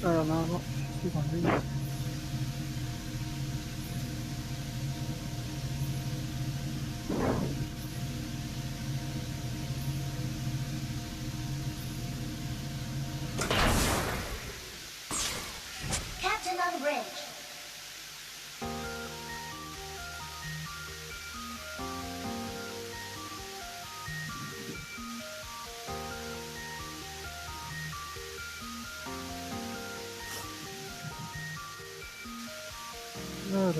Alors normalement, je suis dans le livre. Captain on bridge. Alors,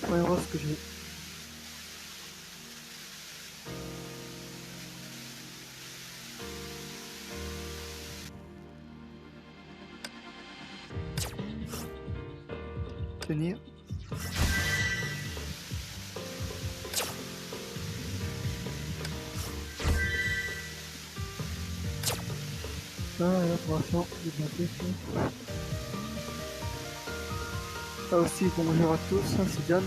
voyons voir ce que j'ai. Tenir. Ah, l'information, j'ai bien fait. Ah aussi, bonjour à tous, c'est Diane.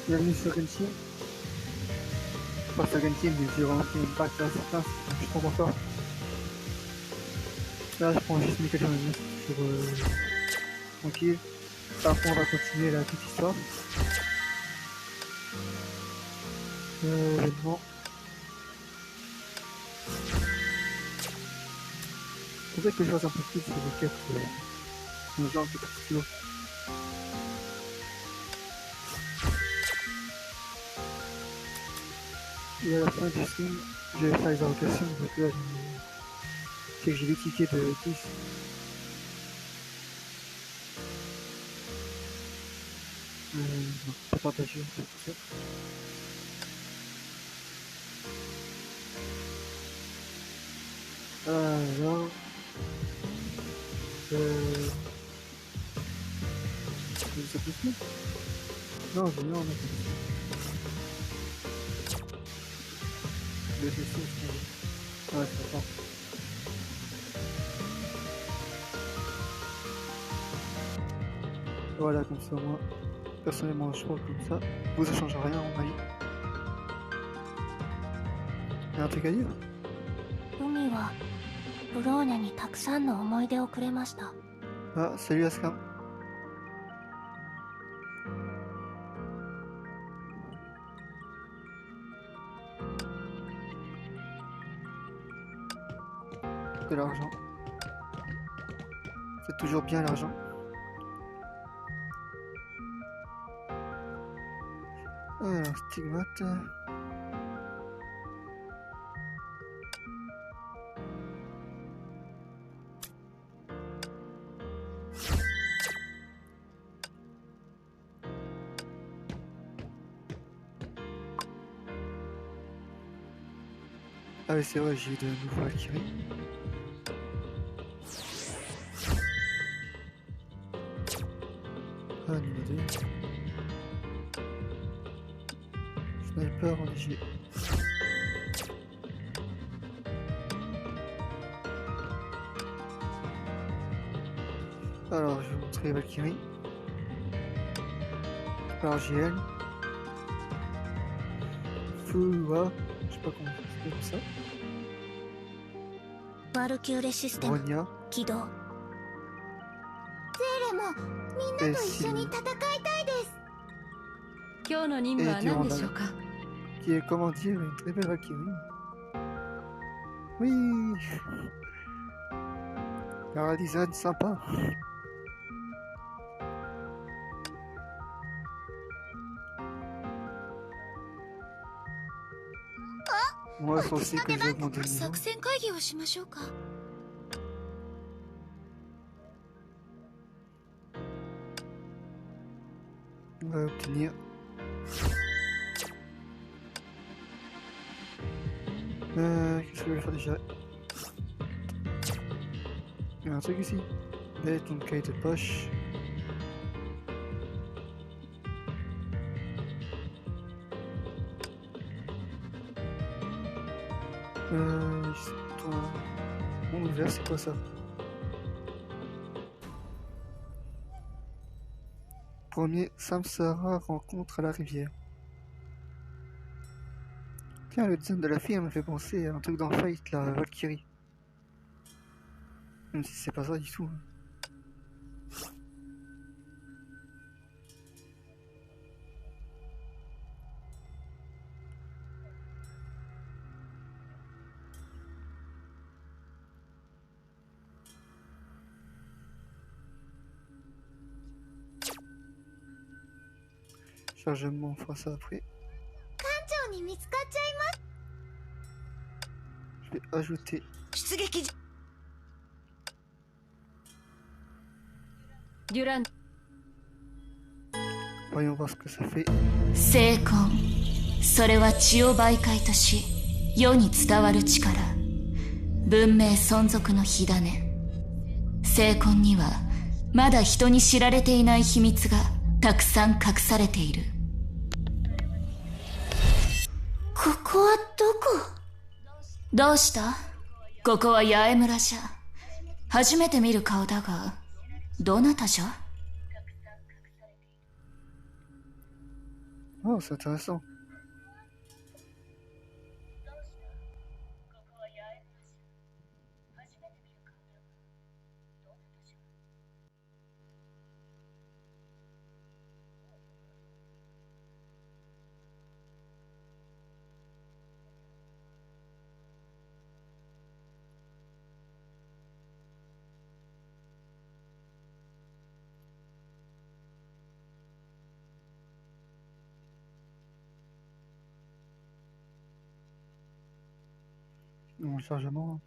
Bienvenue sur Genshin. Pas sur Genshin, mais sur un impact à certains, je prends encore. Là, je prends juste mes quelques minutes sur tranquille. Après, on va continuer la petite histoire. Événement. Peut-être que je fasse un peu plus sur les quêtes, nos gens qui partent. Et à la fin du stream, je vais faire les allocations, donc là, c'est que j'ai des tickets de 10. Non, pas partagé, c'est tout ça. Alors, ça peut se mettre? Non, j'ai rien en mettre. Le dessin, c'est... Ouais, c'est pas. Voilà, comme ça, moi, personnellement, je trouve comme ça. Vous, ça change rien, à mon avis. Il y a un truc à dire? 海はブローニャにたくさんの思い出をくれました。 Ah, salut Aska. De l'argent. C'est toujours bien l'argent. Alors, stigmate. Ah oui, c'est vrai, j'ai eu de nouveaux Valkyries. Ah, niveau 2. Sniper en léger. Alors, je vais vous montrer Valkyrie. Alors, GL. Fua. Je sais pas comment c'est ça. ワルキューレシステム Ronia. 起動。ゼーレもみんなと一緒に戦いたいです。今日の任務は何でしょうか。 Qui est, comment dire, une très belle Valkyrie. Oui. Alors, design sympa. Moi, il faut aussi que j'augmente le niveau. 作戦会議をしましょうか。 On va obtenir. Qu'est-ce que je vais faire déjà? Il y a un truc ici. Bête, une cahier de poche. Toi. Mon ouvert, c'est quoi ça? Premier Samsara rencontre à la rivière. Tiens, le design de la fille me fait penser à un truc dans Fight, la Valkyrie. Même si c'est pas ça du tout. Chargement, on fera ça après. 長に見つかっちゃいます。 Je vais ajouter. 出撃。デュラン Voyons voir ce que ça fait. 精魂、それは血を媒介とし世に伝わる力、文明存続の火種。精魂にはまだ人に知られていない秘密がたくさん隠されている。ここはどこ？どうした？ここは八重村じゃ。初めて見る顔だが、どなたじゃ？ Oh, c'est intéressant. Mon chargement.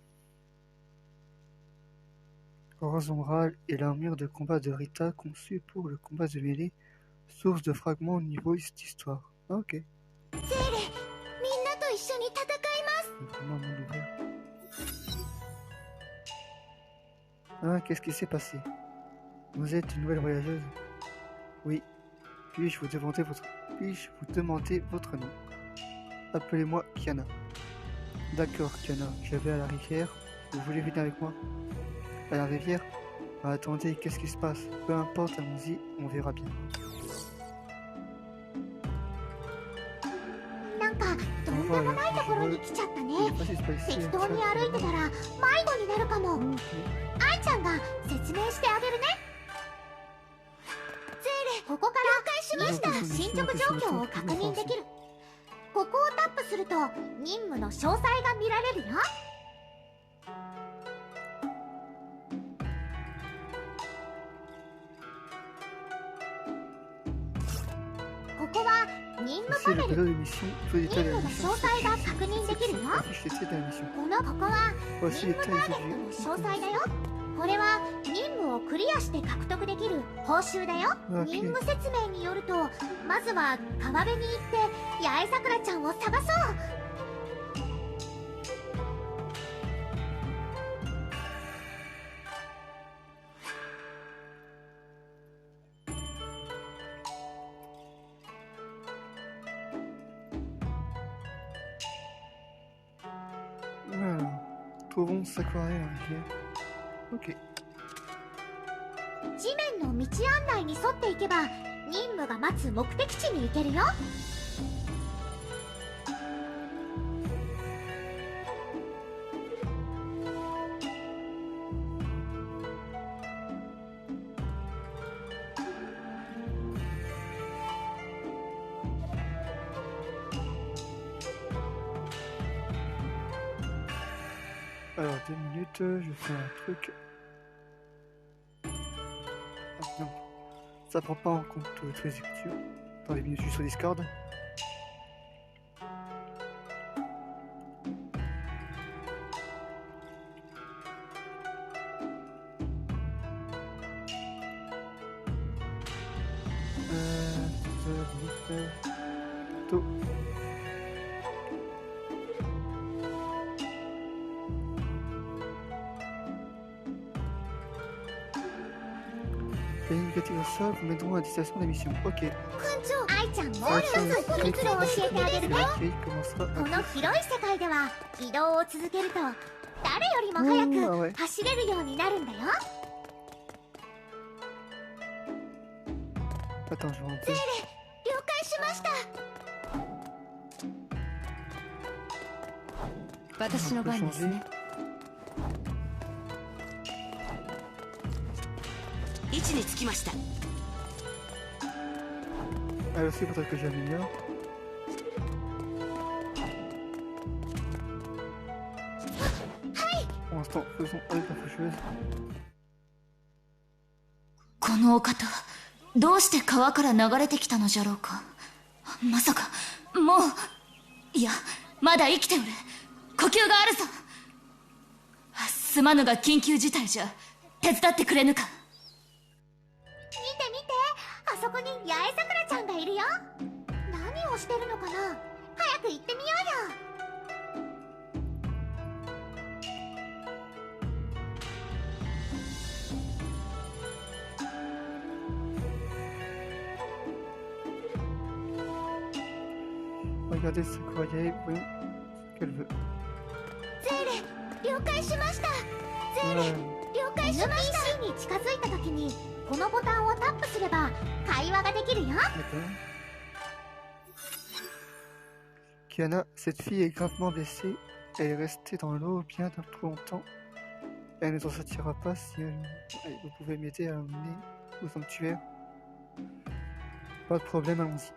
Horizontal et l'armure de combat de Rita conçue pour le combat de mêlée, source de fragments au niveau d'histoire. Ah, ok. ゼーレ、みんなと一緒に戦います。 C'est vraiment un monde ouvert. Ah, qu'est-ce qui s'est passé? Vous êtes une nouvelle voyageuse? Oui. Puis-je vous demander votre nom? Appelez-moi Kiana. D'accord, Kiana. Je vais à la rivière. Vous voulez venir avec moi? À la rivière? Ah, attendez, qu'est-ce qui se passe? Peu importe, allons-y, on verra bien. なんかとんでもないところに来ちゃったね。 適当に歩いてたら迷子になるかも。愛ちゃんが説明してあげるね。ゼーレ、ここから了解しました。進捗状況を確認できる。ここをタップすると任務の詳細が見られるよ。ここは任務パ Ici, ネ le ル。 pilote d'émission, tous les 任 détails de 務 la の mission 詳細が確認できるよ。 affiche les titres de la mission. ここは Voici 任 les 務 tailles ターゲットの詳細だよ。これは任務をクリアして獲得できる報酬だよ。 OK 任務説明によると、まずは川辺に行って八重桜ちゃんを探そう。 Alors, trouvons Sakura et la rivière. Ok. 地面の道案内に沿っていけば任務が待つ目的地に行けるよ。 Alors, 2 minutes, je fais un truc. Ah non, ça prend pas en compte tous les écritures. Dans les minutes juste sur Discord. Tout. Les indicateurs au sol vous mèneront à la destination de la mission. Ok. 班長、愛ちゃんもうAction 一つ秘密を教えてあげるね。 qui commencera こ à の広い世界では移動を続けると誰よりも早うんはいく走れるようになるんだよ。 Attends, je vais rentrer. 了解しました。私の番ですね。位置につきました。 Elle aussi faudrait que j'améliore. Pour l'instant, faisons avec la faucheuse. このお方はどうして川から流れてきたのじゃろうか。まさかもう、いやまだ生きておる。呼吸があるぞ。すまぬが緊急事態じゃ。手伝ってくれぬか。見て見て、あそこに八重桜ちゃんがいるよ。何をしてるのかな。早く行ってみようよ。Regardez ce courrier, voyons ce qu'elle veut. ゼーレ、了解しました。ゼーレ、了解しました。NPC に近づいた時にこのボタンをタップすれば会話ができるよ。Kiana, cette fille est gravement blessée. Elle est restée dans l'eau bien trop longtemps. Elle ne s'en sortira pas si vous pouvez m'aider à l'emmener au sanctuaire. Pas de problème, allons-y.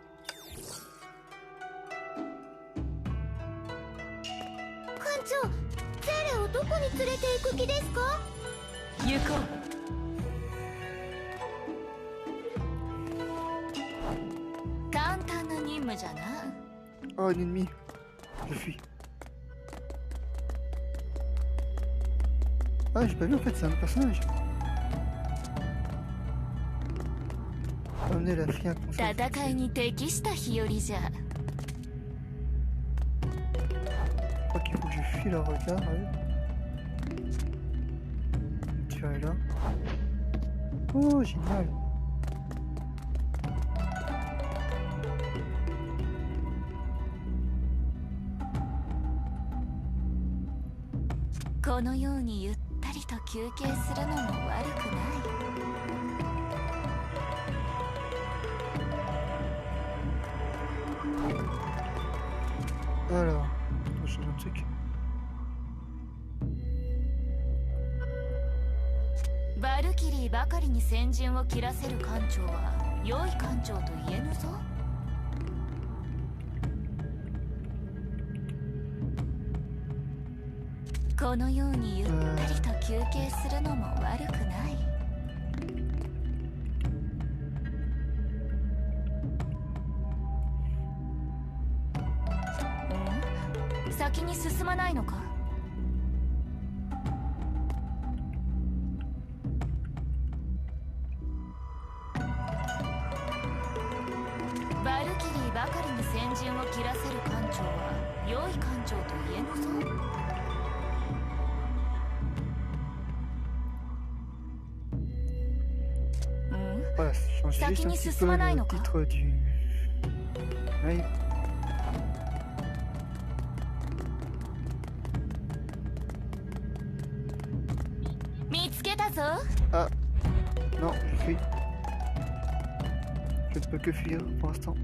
館長、ゼーレをどこに連れて行く気ですか。行こう。簡単な任務じゃな。Oh, un ennemi. Je fuis. Ah, j'ai pas vu en fait, c'est un personnage. Amener la fille à conseil. 戦いに適した日和じゃ。Je crois qu'il faut que je fuis leur regard. Tu es là. Oh, génial. このようにゆったりと休憩するのも悪くない。Alors, on change un truc. バルキリーばかりに先陣を切らせる艦長は良い艦長と言えぬぞ。このようにゆったりと休憩するのも悪くない。先に進まないのか。バルキリーばかりに先陣を切らせる艦長は良い艦長と言えぬぞ。Voilà, je change juste un petit peu le titre du live. Ah, non, je fuis. Je ne peux que fuir pour l'instant.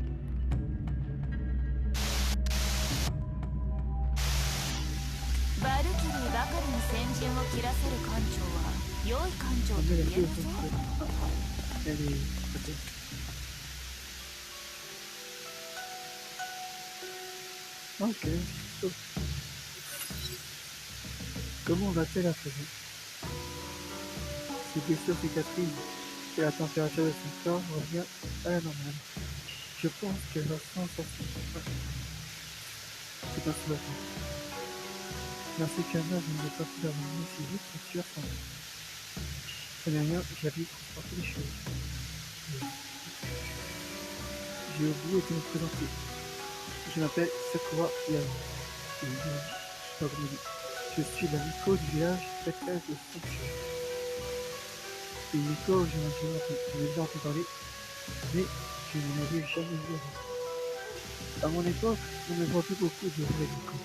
Elle est peut-être. Ok. Comment va-t-elle à présent? Ses blessures cicatrisent et la température de son corps revient à la normale. Je pense qu'elle va s'en sortir. C'est un soulagement. Merci Kana, je ne vais pas plus d'avoir si vite, c'est sûr. Ça n'est rien, j'habite transporter les choses. J'ai oublié de me présenter. Je m'appelle Sakura Yano. Je suis la Miko du village prêtresse de Sanctuaire. Et Miko, j'en ai déjà entendu parler, mais je ne l'avais jamais vu avant. À mon époque, on ne voit plus beaucoup de vrais Miko.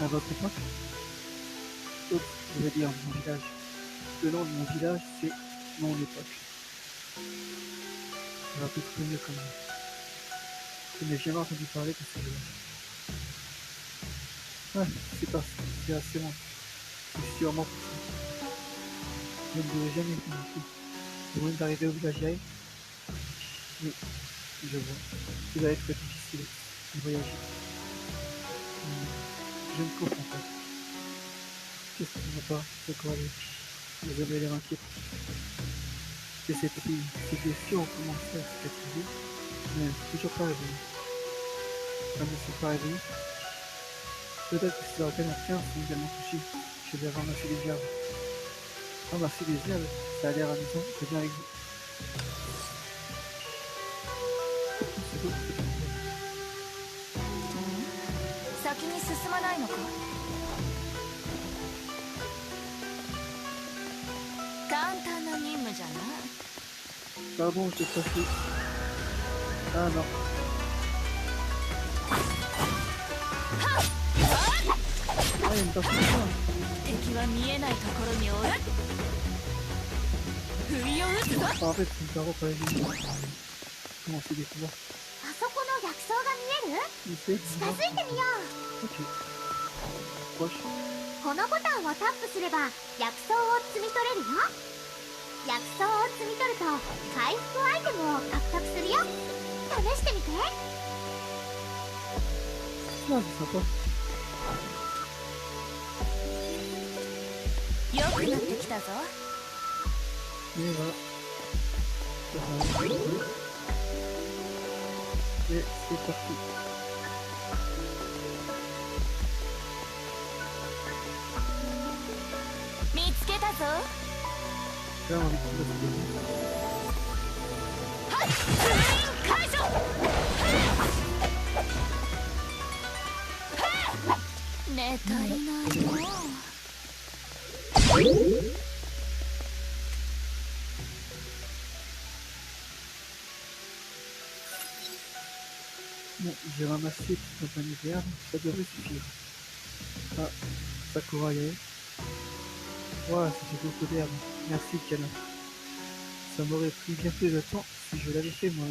À votre époque? Oups, je vais dire mon village. Le nom de mon village, c'est mon époque. Ça va peut-être mieux comme ça. Je n'ai jamais entendu parler de ce village. Ouais, c'est pas, c'est assez bon. C'est sûrement pour ça. Je ne devais jamais venir ici. Au moment d'arriver au village Yae. Oui, je vois. Il va être difficile de voyager. Je ne comprends pas. Qu'est-ce qui ne va pas, Sakura? Vous avez l'air inquiet. C'est cette fille. Ses blessures ont commencé à cicatriser, mais elle n'est toujours pas réveillée. Elle ne s'est pas réveillée. Peut-être que ses organes internes sont également touchés. Je vais ramasser les herbes. Ramasser les herbes, ça a l'air amusant. Je viens avec vous. C'est beau, c'est beau. 先に進まないのか。簡単な任務じゃな。 Pardon, je t'ai passé. Ah non. Ah, il y a une personne là. 敵は見えないところにおる。不意を打つぞ。 Ah, en fait, c'est une parole pas évidente. Comment c'est des combats? あそこの薬草が見える？ Il sait, 近づいてみよう。 Ok. Proche. このボタンをタップすれば薬草を摘み取れるよ。薬草を摘み取ると回復アイテムを獲得するよ。試してみて。 Ah, c'est sympa. 良くなってきたぞ。 Et voilà. Et c'est parti. 見つけたぞ。 Là, on a envie de se 解除。寝足りないの。 Bon, j'ai ramassé toute ma panier d'herbes, ça devrait suffire. Ah, Sakura Yae. Ouah, ça fait beaucoup d'herbes. Merci, Kana. Ça m'aurait pris bien plus de temps si je l'avais fait moi.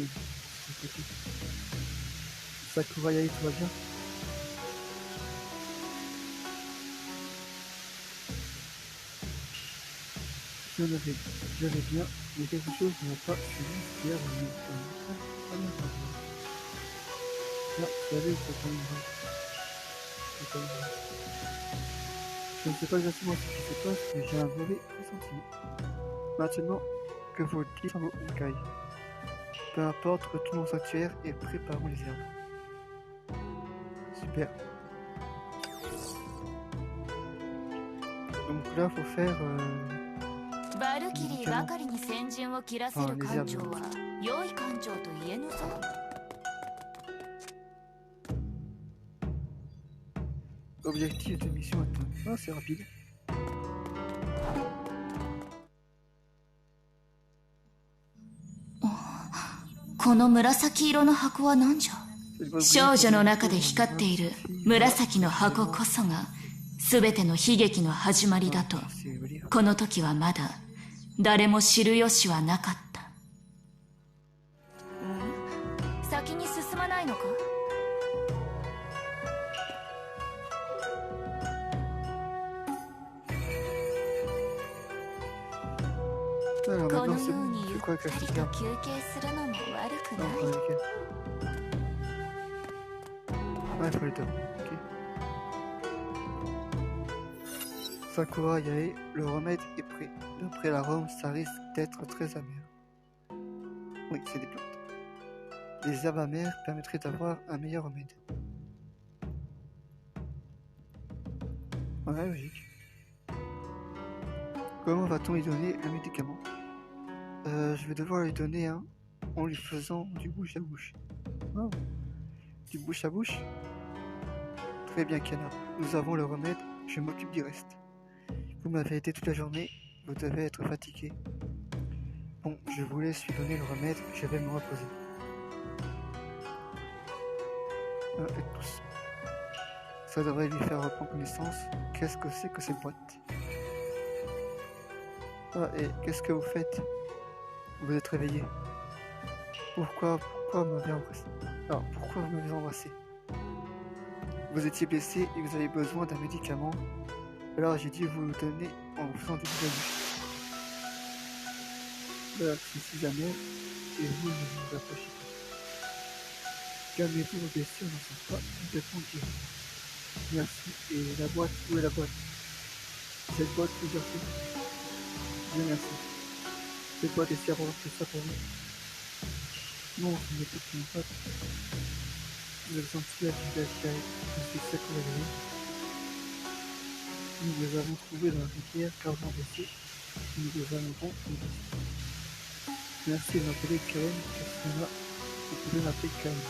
Sakura Yae, tout va bien? Je vais bien, mais quelque chose ne va pas suivi hier. Ah, salut, c'est pas une vraie. C'est pas une vraie. Je ne sais pas exactement ce qui se passe, mais j'ai un mauvais pressentiment. Maintenant, que vous dites sans vos Honkai. Peu importe, retournons au sanctuaire et préparons les herbes. Super. Donc là, faut faire... バルキリーばかりに先陣を切らせる艦長は良い艦長と言えぬぞ。 Objectif de mission atteint. Ah, c'est rapide. Oh, 紫色の箱は何じゃ。少女の中で光っている紫の箱こそが全ての悲劇の始まりだと、この時はまだ誰も知る由はなかった。先に進まないのか。 Alors この maintenant よ c'est う bon, に je ゆっ crois く que り je と suis bien. 休憩するのも悪く Non, ない。 pas lequel. Ah, il faut les deux. Ok. Sakura Yae, le remède est prêt. D'après l'arôme, ça risque d'être très amer. Oui, c'est des plantes. Les herbes amères permettraient d'avoir un meilleur remède. Ouais, logique. Comment va-t-on lui donner un médicament? Je vais devoir lui donner un en lui faisant du bouche à bouche. Oh. Du bouche à bouche? Très bien, Kana. Nous avons le remède, je m'occupe du reste. Vous m'avez aidé toute la journée, vous devez être fatigué. Bon, je vous laisse lui donner le remède, je vais me reposer. Ah, faites tous. Ça devrait lui faire reprendre connaissance. Qu'est-ce que c'est que cette boîte? Ah, et qu'est-ce que vous faites? Vous êtes réveillé. Pourquoi vous m'avez embrassé? Alors, pourquoi vous m'avez embrassé? Vous étiez blessé et vous avez besoin d'un médicament. Alors j'ai dû vous le donner en vous faisant du bouche à bouche. Leur si jamais, et vous ne vous approchez pas. Calmez-vous, vos blessures ne sont pas complètement guéries. Merci. Et la boîte, où est la boîte? Cette boîte plusieurs fois. Bien, merci. Cette boîte est si importante que ça pour vous. Non, ce n'est pas que mon pote. Vous êtes senti à du Gakai. Je suis Sakurai. Nous les avons trouvés dans la rivière, gravement blessés. Nous les avons conduits. Merci de m'appeler Karen, Cassandra. Vous pouvez m'appeler Karen.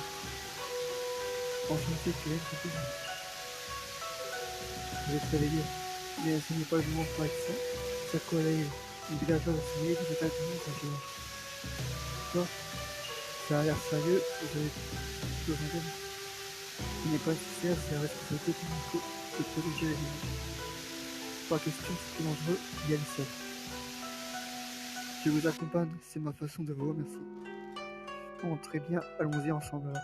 Enchanté Karen, c'est tout. Vous êtes réveillé, mais ce n'est pas le moment pour être ça. Sakurai, une villageoise enseignée des États-Unis dans un village. Quoi? Ça a l'air sérieux, vous avez besoin d'aide. Ce n'est pas nécessaire, c'est la responsabilité du Nico de protéger les villages. Pas question, c'est plus dangereux, il y a le seul. Je vous accompagne, c'est ma façon de vous remercier. Bon, très bien, allons-y ensemble alors.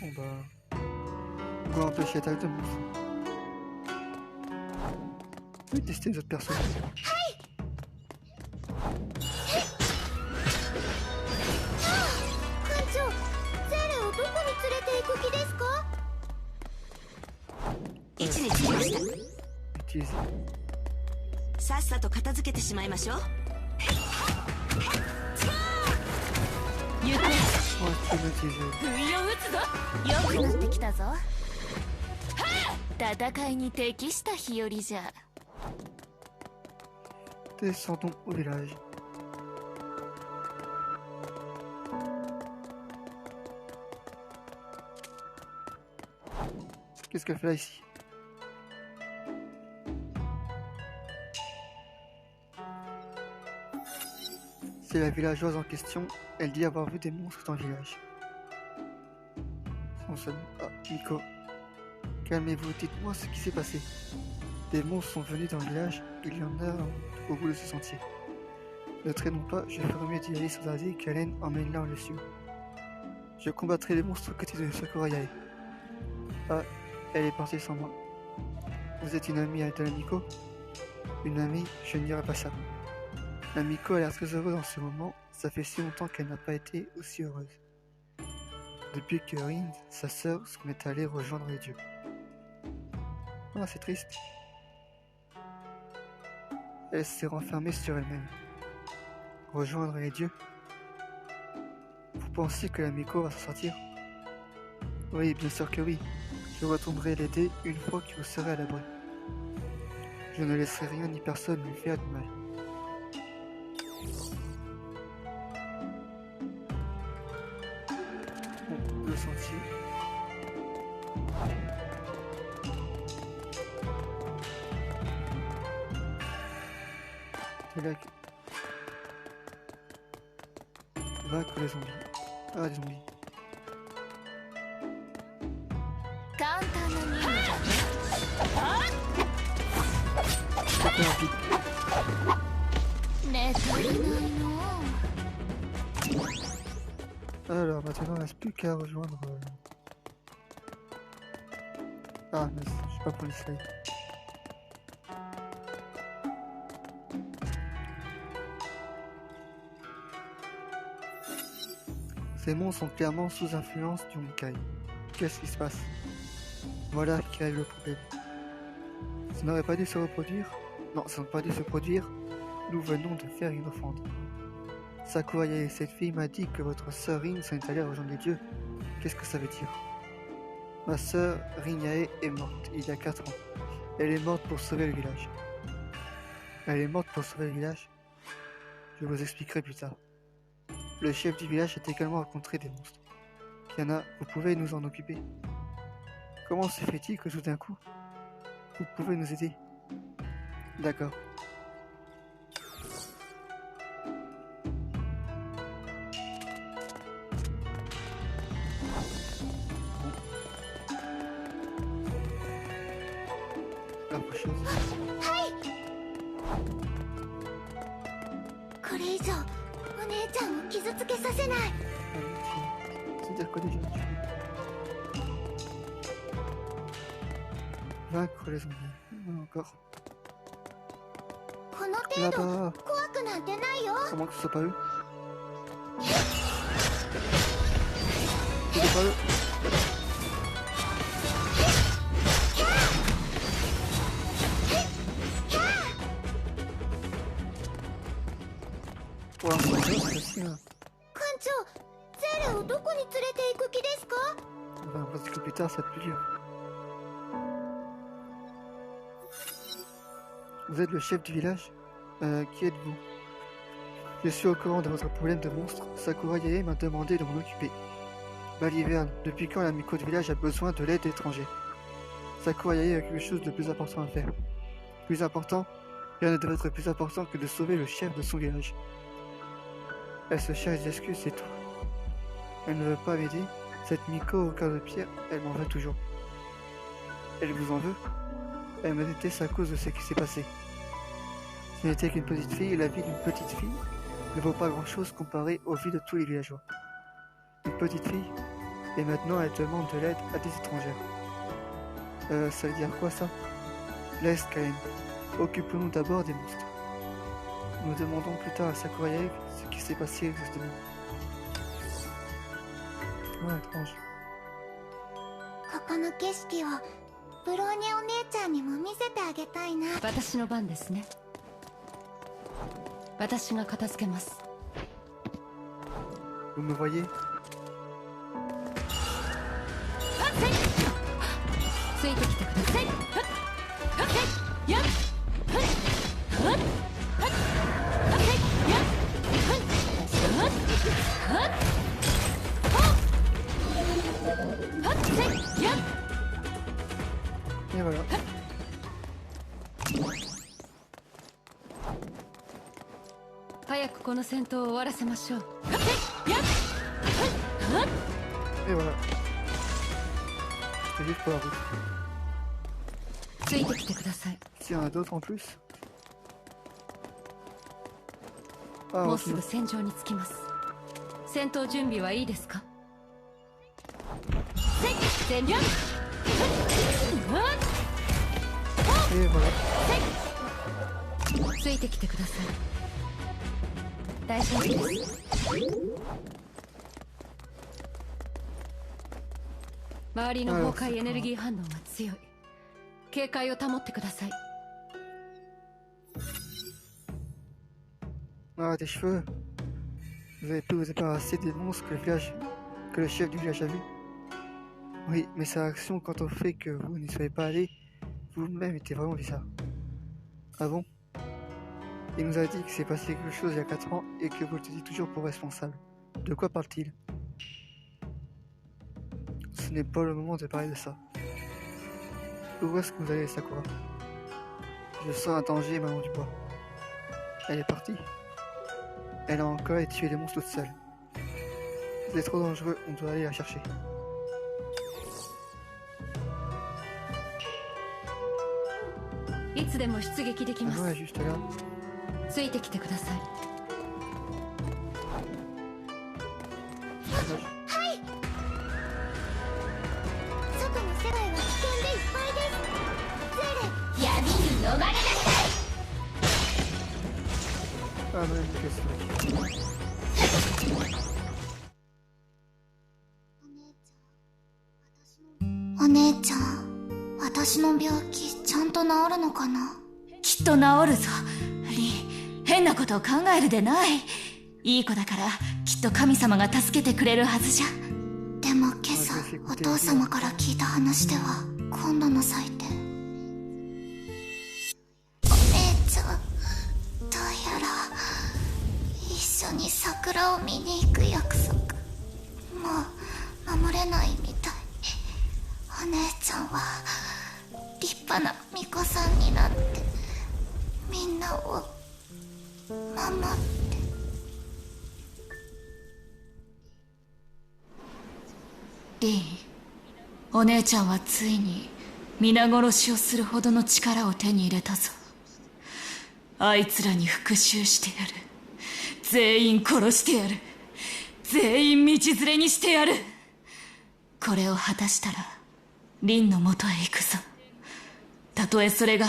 Bon bah... on va empêcher l'attaque de monstres. Je vais tester les autres personnages. Utiliser. さっさと片付けてしまいましょう。行く。utiliser. 不意を打つぞ。よくなってきたぞ。戦いに適した日和じゃ。Descendons au village. Qu'est-ce qu'elle fait là ici? C'est la villageoise en question, elle dit avoir vu des monstres dans le village. Son seul... Ah, Miko. Calmez-vous, dites-moi ce qui s'est passé. Des monstres sont venus dans le village, il y en a au bout de ce sentier. Ne traînons pas, je ferai mieux d'y aller sans tarder, Kalen emmène-la en le suivant. Je combattrai les monstres aux côtés de Sakurai. Ah, elle est partie sans moi. Vous êtes une amie de la Miko? Une amie, je ne dirais pas ça. La Miko a l'air très heureuse en ce moment, ça fait si longtemps qu'elle n'a pas été aussi heureuse. Depuis que Rin, sa sœur, s'en est allée rejoindre les dieux. Ah, c'est triste. Elle s'est renfermée sur elle-même. Rejoindre les dieux? Vous pensez que la Miko va s'en sortir? Oui, bien sûr que oui. Je retournerai l'aider une fois que vous serez à l'abri. Je ne laisserai rien ni personne lui faire du mal. Bon, le sentier. C'est là que... Vaincre les zombies. Ah, les zombies. 簡単な任務じゃね。ね足りないの。Alors maintenant il ne reste plus qu'à rejoindre... Ah mais je sais pas pour les slides. Ces monstres sont clairement sous influence du Honkai. Qu'est-ce qui se passe? Voilà qui règle le problème. Ça n'aurait pas dû se reproduire? Non, ça n'aurait pas dû se produire. Nous venons de faire une offrande. Sakurai, cette fille m'a dit que votre sœur Rin s'en est allée rejoindre les dieux. Qu'est-ce que ça veut dire? Ma sœur Rinyae est morte il y a 4 ans. Elle est morte pour sauver le village. Elle est morte pour sauver le village? Je vous expliquerai plus tard. Le chef du village a également rencontré des monstres. Kiana, vous pouvez nous en occuper? Comment se fait-il que tout d'un coup, vous pouvez nous aider? D'accord. La prochaine. これ以上お姉ちゃんを傷つけさせない。 C'est-à-dire quoi déjà? Vaincre les zombies. Encore. この程度 Là-bas. 怖くなんてないよ。 Comment que ce soit pas eux? C'était pas eux. Pour l'instant, c'est facile. 艦長、ゼーレをどこに連れて行く気ですか？ On va voir que plus tard, ça va être plus dur. Vous êtes le chef du village? Qui êtes-vous? Je suis au courant de votre problème de monstre. Sakura Yae m'a demandé de m'en occuper. Baliverne, depuis quand l'amico du village a besoin de l'aide d'étrangers? Sakura Yae a quelque chose de plus important à faire. Plus important? Rien ne devrait être plus important que de sauver le chef de son village. Elle se cherche des excuses, c'est tout. Elle ne veut pas m'aider. Cette Miko au cœur de pierre, elle m'en veut toujours. Elle vous en veut? Elle me déteste à cause de ce qui s'est passé. Ce n'était qu'une petite fille, et la vie d'une petite fille ne vaut pas grand-chose comparée aux vies de tous les villageois. Une petite fille, et maintenant elle demande de l'aide à des étrangères. Ça veut dire quoi ça? Laisse, Kaen. Occupons-nous d'abord des monstres. Nous demandons plus tard à Sakura Yae ce qui s'est passé exactement. Ouais, étrange. ここの景色をブローニャお姉ちゃんにも見せてあげたいな。私の番ですね。私が片付けます。 Vous me voyez? ついてきてください。やっEt voilà. 早くこの戦闘を終わらせましょう。 Et voilà. C'était juste pour la route. ついてきてください。 S'il y en a d'autres en plus. Ah, もう on すぐ戦場に着きます。戦闘準備はいいですか？全力。 Et voilà. ついてきてください。大丈夫です。周りの崩壊エネルギー反応が強い。警戒を保ってください。 Ah, des cheveux. Vous avez pu vous débarrasser des monstres que le chef du village a vu. Oui, mais sa réaction quant au fait que vous n'y soyez pas allé vous-même était vraiment bizarre. Ah bon? Il nous a dit qu'il s'est passé quelque chose il y a 4 ans et que vous le tenez toujours pour responsable. De quoi parle-t-il? Ce n'est pas le moment de parler de ça. Où est-ce que vous allez, Sakura? Je sens un danger, Maman du Bois. Elle est partie. Elle a encore et tué les monstres toute seule. C'est trop dangereux, on doit aller la chercher. Ah ouais, juste là. ついてきてください。 外の世界は危険でいっぱいです。ゼーレ、闇に飲まれなさい。 Ah non, une question. お姉ちゃん、私の病気ちゃんと治るのかな？きっと治るぞ。リン、変なことを考えるでない。いい子だからきっと神様が助けてくれるはずじゃ。でも今朝お父様から聞いた話では今度の祭典、お姉ちゃんどうやら一緒に桜を見に行く約束もう守れないみたい。お姉ちゃんは立派な巫女さんになってみんなを守って。リン、お姉ちゃんはついに皆殺しをするほどの力を手に入れたぞ。あいつらに復讐してやる。全員殺してやる。全員道連れにしてやる。これを果たしたらリンの元へ行くぞ。たとえそれが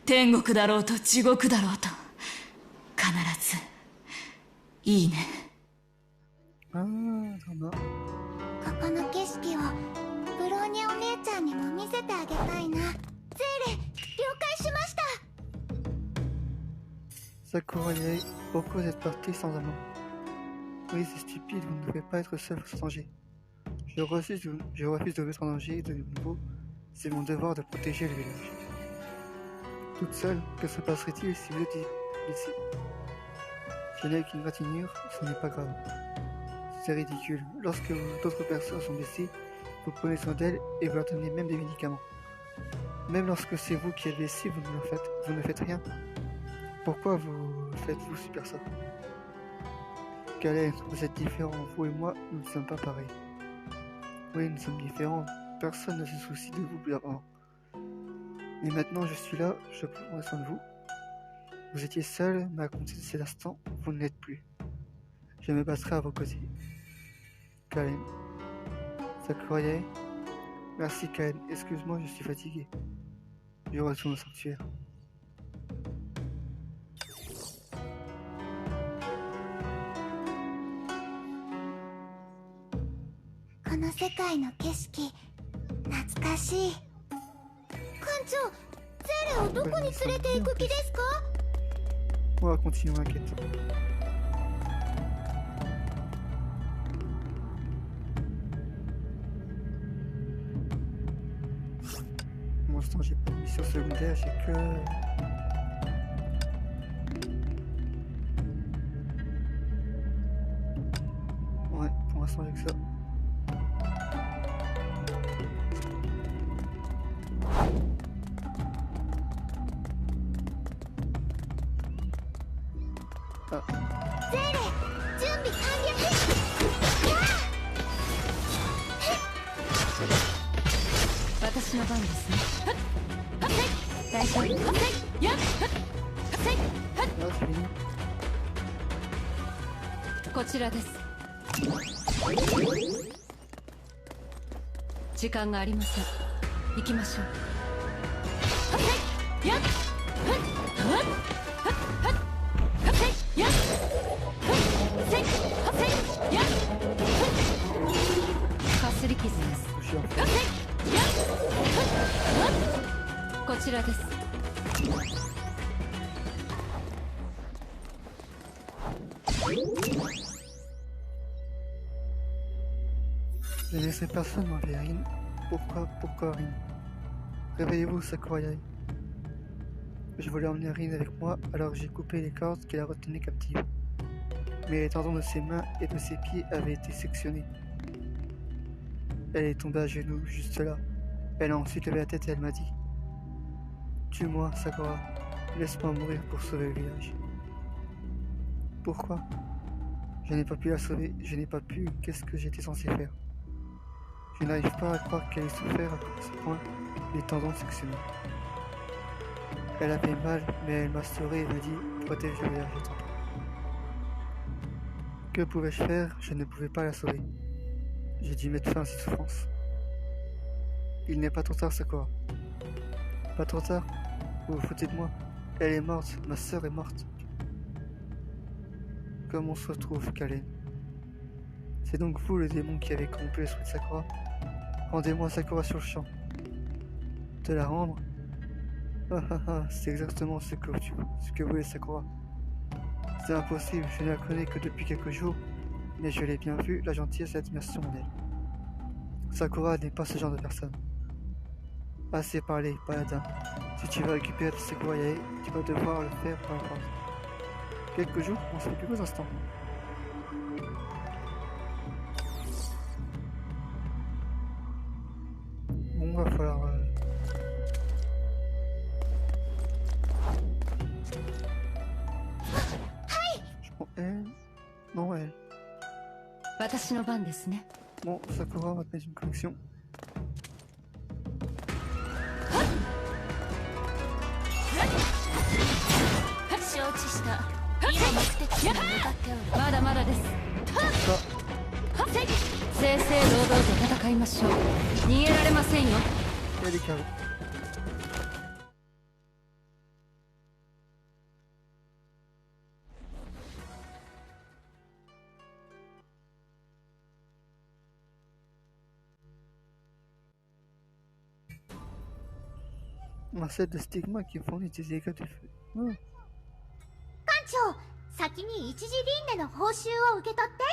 天国だろうと地獄だろうと、必ずいいね。あー、なんだ。ここの景色をブローニャお姉ちゃんにも見せてあげたいな。ゼーレ、了解しました。Sakura Yae, pourquoi vous êtes parti sans amant? Oui, c'est stupide, vous ne devez pas être seul face au danger. Je refuse de mettre en danger de nouveau. C'est mon devoir de protéger le village. Toute seule, que se passerait-il si vous étiez ici? Ce n'est qu'une gratinure, ce n'est pas grave. C'est ridicule. Lorsque d'autres personnes sont blessées, vous prenez soin d'elles et vous leur donnez même des médicaments. Même lorsque c'est vous qui êtes blessé, vous ne faites rien. Pourquoi vous faites-vous subir ça? Kalen, vous êtes différents, vous et moi, nous ne sommes pas pareils. Oui, nous sommes différents, personne ne se soucie de vous plus avant. Mais maintenant je suis là, je prends soin de vous. Vous étiez seul, mais à compter de cet instant, vous ne l'êtes plus. Je me battrai à vos côtés. Kalen. Sakura Yae. Merci Kalen, excuse-moi, je suis fatigué. Je retourne au sanctuaire. この世界の景色、懐かしい。館長、ゼーレをどこに連れて行く気ですか？ On va continuer l'enquête. Pour l'instant, j'ai pas de mission secondaire, j'ai que... Ouais, pour l'instant, j'ai que ça. Ah. ゼーレ、準備完了。私の番ですね。大丈夫。やっ。 Ah, c'est fini. こちらです。時間がありません。行きましょう。やっ。かすり傷です。 Je suis en fait. こちらです。 Je ne laisserai personne m'enlever Rin. Pourquoi Rin? Réveillez-vous, Sakura Yae. Je voulais emmener Rin avec moi, alors j'ai coupé les cordes qui la retenaient captive. Mais les tendons de ses mains et de ses pieds avaient été sectionnés. Elle est tombée à genoux, juste là. Elle a ensuite levé la tête et elle m'a dit: tue-moi, Sakura. Laisse-moi mourir pour sauver le village. Pourquoi? Je n'ai pas pu la sauver, je n'ai pas pu. Qu'est-ce que j'étais censé faire? Je n'arrive pas à croire qu'elle ait souffert à ce point les tendons sectionnés. Elle avait mal, mais elle m'a sauré et m'a dit: protège le village, je t'en prie. Que pouvais-je faire? Je ne pouvais pas la sauver. J'ai dû mettre fin à ses souffrances. Il n'est pas trop tard, Sakura. Pas trop tard? Vous vous foutez de moi? Elle est morte, ma sœur est morte. Comme on se retrouve, Kalen? C'est donc vous le démon qui avez corrompu l'esprit de Sakura? Rendez-moi Sakura sur le champ. Te la rendre? Ah ah ah, c'est exactement ce que voulait Sakura. C'est impossible, je ne la connais que depuis quelques jours, mais je l'ai bien vue, la gentillesse et l'admiration en elle. Sakura n'est pas ce genre de personne. Assez parlé, paladin. Si tu veux récupérer Sakura Yae, tu vas devoir le faire par la force. Quelques jours, on se fait quelques instants. Bon, va falloir... Je prends elle. Non, elle. 私の番ですね。 Bon, Sakura va te mettre une connexion. Ça. まだまだです。正々堂々と戦いましょう。逃げられませんよ。Il y a des carreaux. Un set de stigmas qui fournit des dégâts de feu. 館長、先に一時輪廻の報酬を受け取って。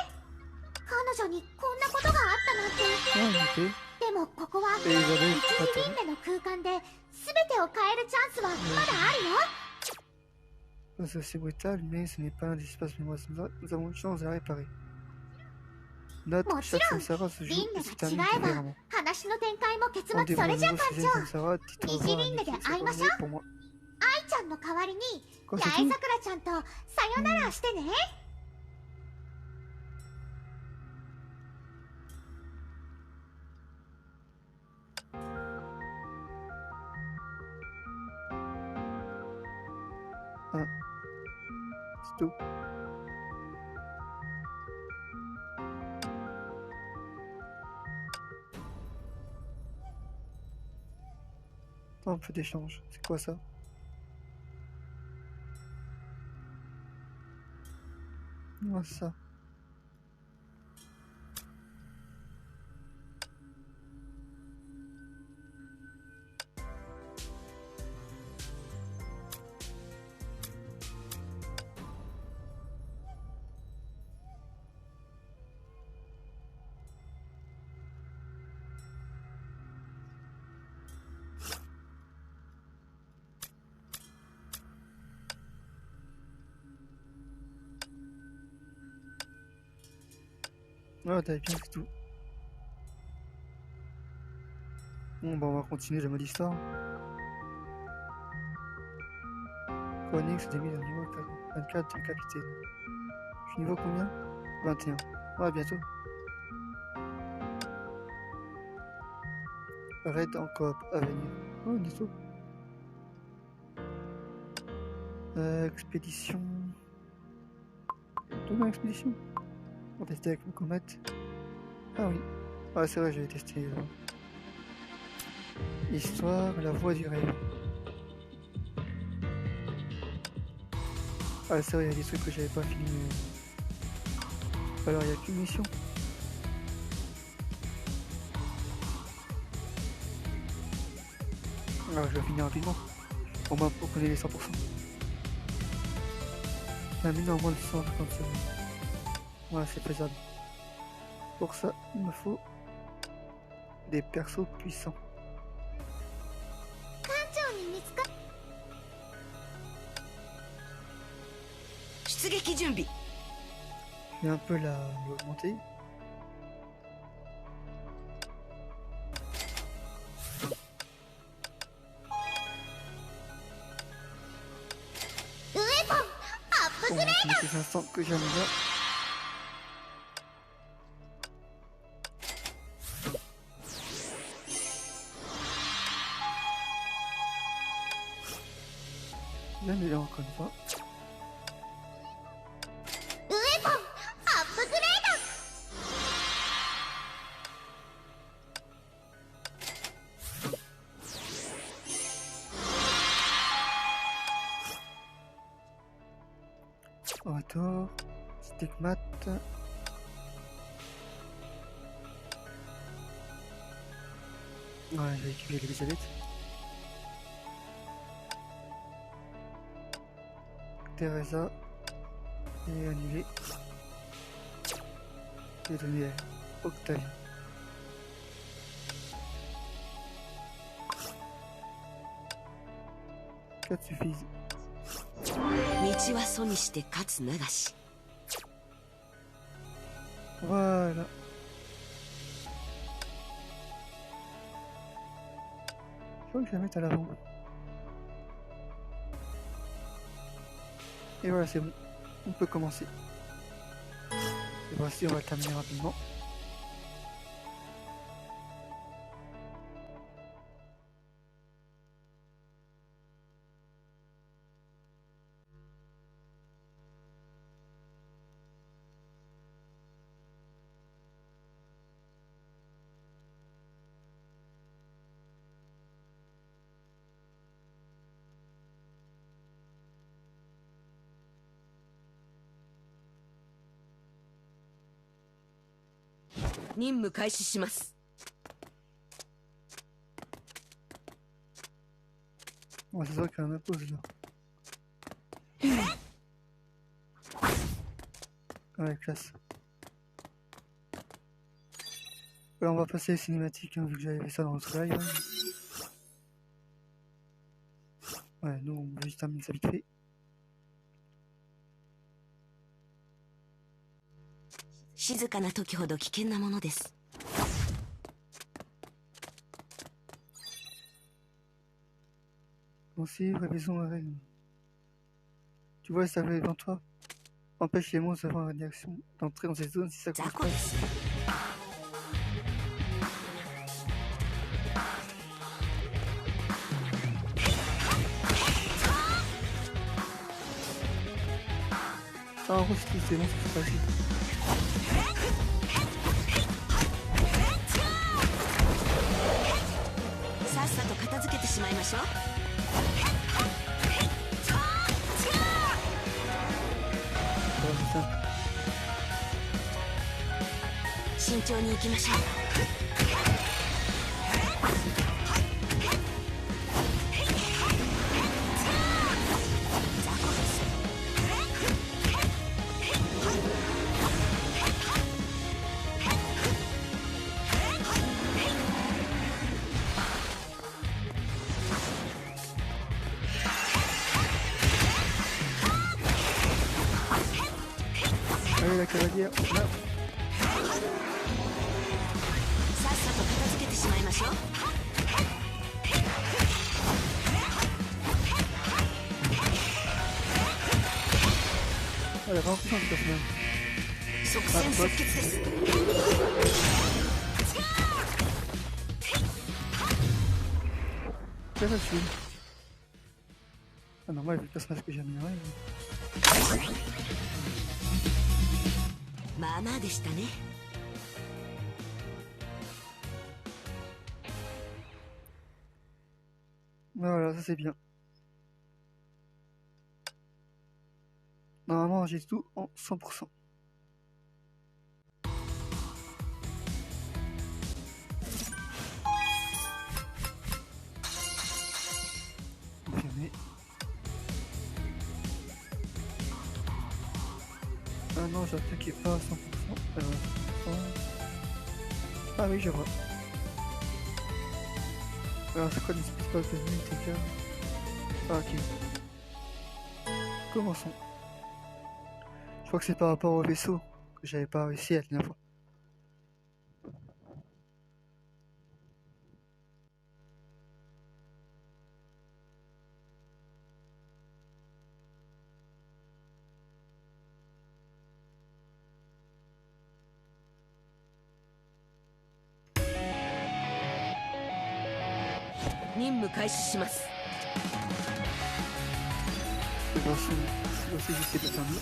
彼女にこんなことがあったなんて。Ah, ok. でもここは一時 Elisabeth, 輪廻の空間で全てを変えるチャンスはまだあるよ。 C'est aussi brutal, mais ce n'est pas un des espaces mémoires. Nous avons une chance de la réparer. Note, chaque samsara se joue et se termine différemment. 話の展開も結末 Rendez-vous そ à れじゃ nouveau 館 chez 長。 Samsara, titre Niji voir un Rinne de équipe, c'est Aimasa? pas pour moi. 愛ちゃんの代わりにこれ八重桜ちゃんとさよならしてね。Ah. C'est tout. Un peu d'échange. C'est quoi ça? Ah, ça. Ah, t'avais bien fait tout. Bon, bah, on va continuer le mode histoire. Phoenix démise au niveau 24 de capitaine. Je suis niveau combien? 21. Ouais, bientôt. Raid en coop à venir. Oh, bientôt. Expédition. Demain, expédition. On va tester avec mon comète. Ah oui. Ah, c'est vrai, j'avais testé. Histoire, la voie du rêve. Ah, c'est vrai, il y a des trucs que j'avais pas filmé. Alors, il n'y a qu'une mission. Alors, je vais finir rapidement. Au moins pour connaître les 100%. La mine en moins de 150 secondes. Voilà, c'est faisable. Pour ça, il me faut des persos puissants. 館長に見つかっ出撃準備。 Je vais un peu l'augmenter. Pour montrer quelques instants que j'aime bien. Bien, mais là encore une fois. ウェポンアップグレー Retour. Stigmate. Ouais, j'ai équipé l'Elisabeth. Teresa. Et annulé. Et donné à Octavien. Quatre suffisent. 道は疎にして勝つ流し。 Voilà. Je crois que je vais la mettre à l'avant. Et voilà, c'est bon. On peut commencer. Et voici, on va le terminer rapidement. 任務開始します。Ouais, c'est vrai qu'elle m'impose là. Ouais, classe. Là, on va passer les cinématiques, hein, vu que j'avais fait ça dans le travail. Hein. Ouais, nous, on va juste terminer ça vite fait. Aussi, révision la règle. Tu vois, ça devant toi. Empêche les monstres d'avoir une réaction d'entrer dans ces zones si ça commence pas. Ah, en gros, c'est bon, c'est facile. Allez, la cavalière, là. Elle a vraiment plus envie de faire très facile. Ah, normal, vu le personnage que j'ai amélioré. Voilà, ça c'est bien. Normalement, j'ai tout en 100%. Confirmé. Ah non, j'attaquais pas à 100%. Ah oui, je vois. Alors, c'est quoi une espèce de TK? Ah, ok. Commençons. Je crois que c'est par rapport au vaisseau que j'avais pas réussi à la dernière fois. Je vais voir si j'essaie de faire mieux.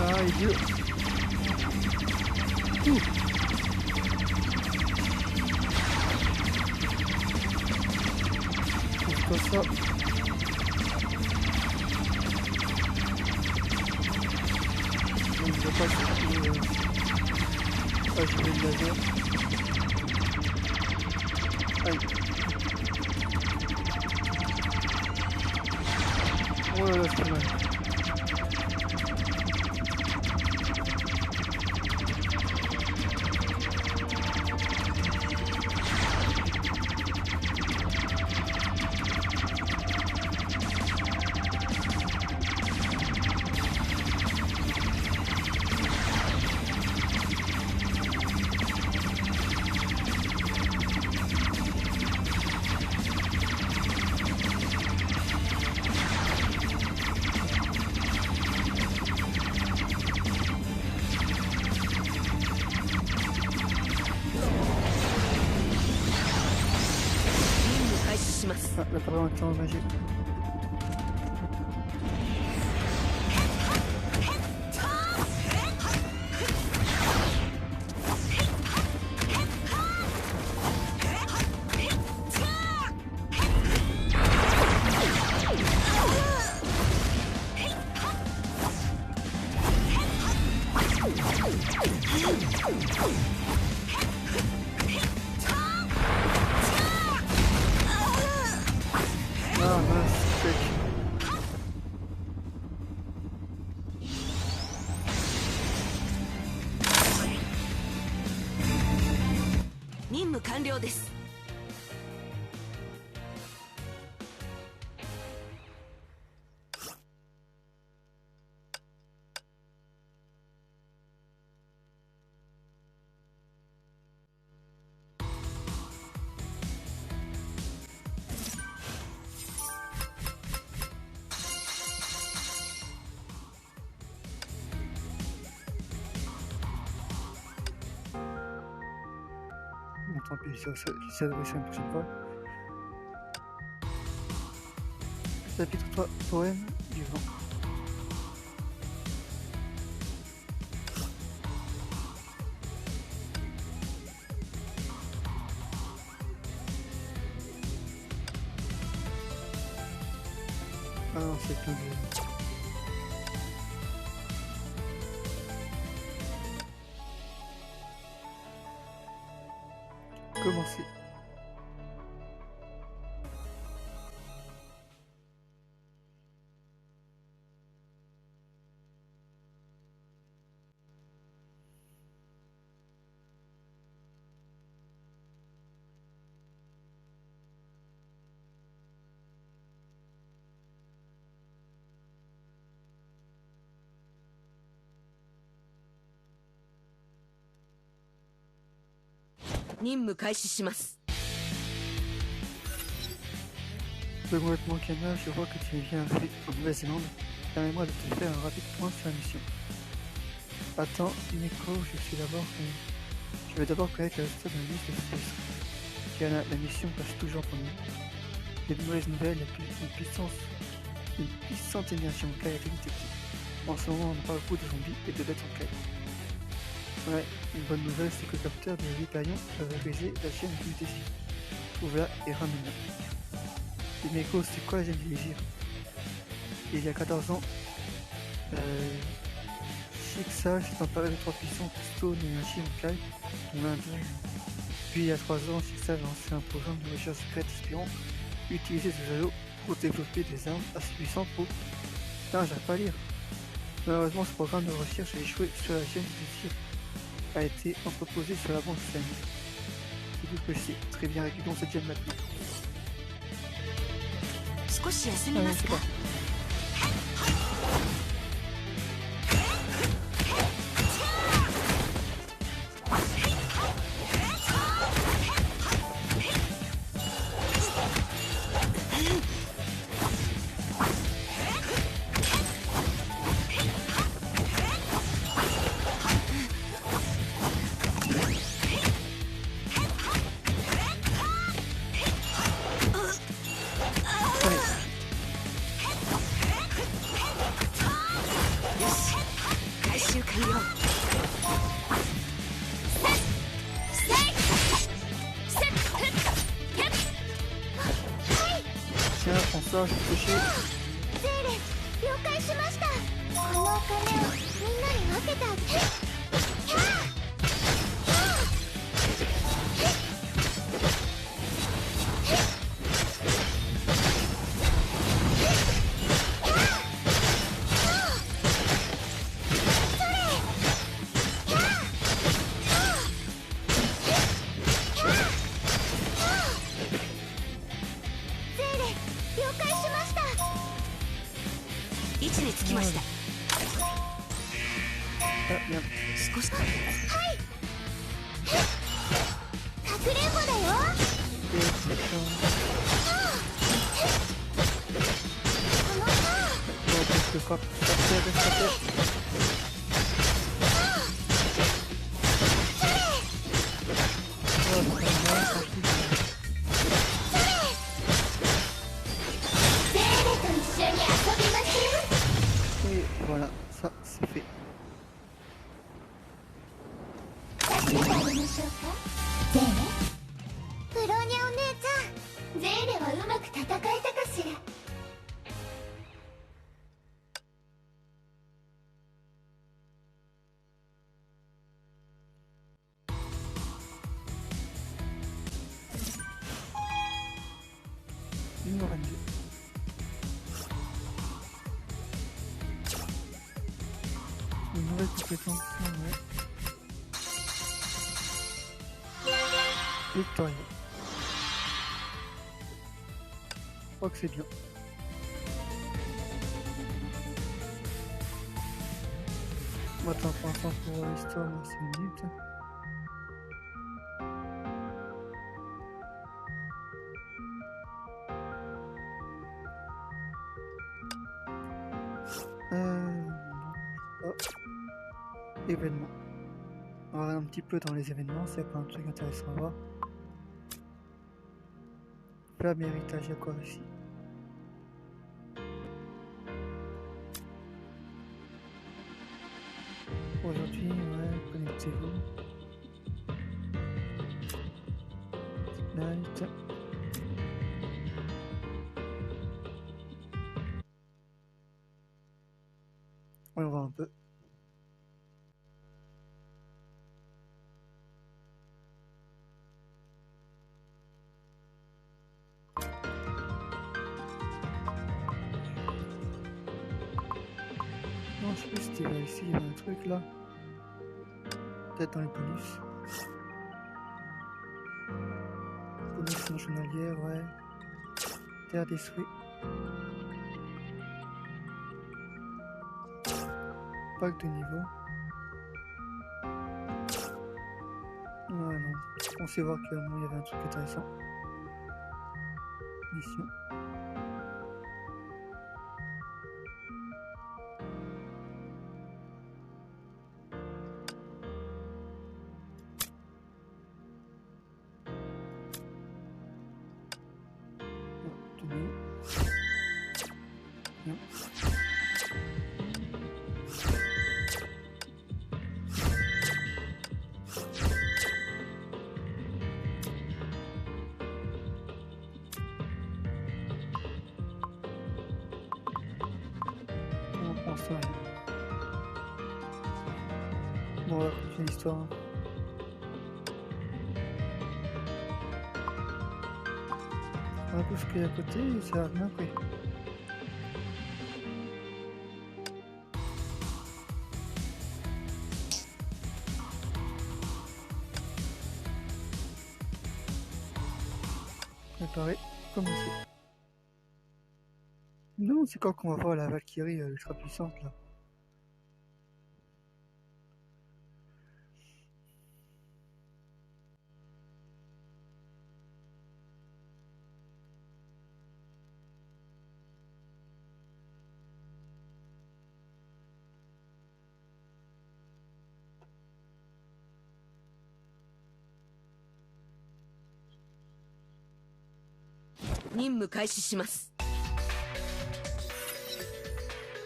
Ah, idiot. C'est pas ça. pas si ah, je vais le laser. Aïe. Oh là là, c'est mal. Ah, elle a pas vraiment été endommagée. Ah mince, sec. 任務完了です。Bon, tant pis, j'essaie de réussir une prochaine fois. Chapitre 3, poème du vent. Ah non, c'est plein de... Commencer.任務開始します。 Complètement Kenya, je vois que tu viens en Nouvelle-Zélande. Permets-moi de te faire un rapide point sur la mission. Attends, Neko, je vais d'abord connaître le résultat de la liste de services. Car la mission passe toujours pour nous. Les mauvaises nouvelles, une puissante énergie en caille a été détectée. En ce moment, on parle beaucoup de zombies et de bêtes en caille. Ouais, une bonne nouvelle, c'est que le capteur de Riparion a réalisé la chaîne du désir. Trouve-la et ramène-la. Et Neko, c'est quoi la chaîne du désir? Il y a 14 ans, Shiksa s'est emparé de 3 puissants pistons d'énergie en caille, dont l'un d'eux. Puis il y a 3 ans, Shiksa a lancé un programme de recherche secrète espérant utiliser ce anneaux pour développer des armes assez puissantes pour... Putain, j'arrive pas à lire. Malheureusement, ce programme de recherche a échoué sur la chaîne du désir. A été entreposé sur la bande scène. C'est tout ce que je sais. Très bien, récupérons cette gemme maintenant. 少し休みますか。 Tiens, prends ça, je vais te toucher. 了解しました。このお金をみんなに分けてあげて。キャー位置につきました。Ah, merde. 少しかくれんぼだよ。 Et c'est ça. このさ Oh, qu'est-ce que frappe. Frappe. Oh, c'est mal, ça fout. ゼーレと一緒に遊びましょう。 Et voilà, ça c'est fait. 助けてあげましょうか。ゼーレ。ブローニャお姉ちゃん、ゼーレはうまく戦えたかしら。Une orange. Une nouvelle compétence, ouais. Victoria. Je crois que c'est bien. Attends, pour l'instant, pour l'histoire, c'est une minute. Oh. Événements. On va regarder un petit peu dans les événements, s'il n'y a pas un truc intéressant à voir. Flamme héritage, il y a quoi ici? Aujourd'hui, ouais, connectez-vous. Night. On va voir un peu. Non, je sais plus si c'était ici, il y avait un truc là. Peut-être dans les bonus. Connexion journalière, ouais. Terre des souhaits. Pack de niveau. Ouais, non. Je pensais voir qu'il y avait un truc intéressant. Mission. Non. On prend ça. Bon, on va continuer l'histoire. On va tout ce qu'il y a à côté et ça va bien après. Préparer, commencer. Non, c'est quand qu'on va voir la Valkyrie ultra puissante là.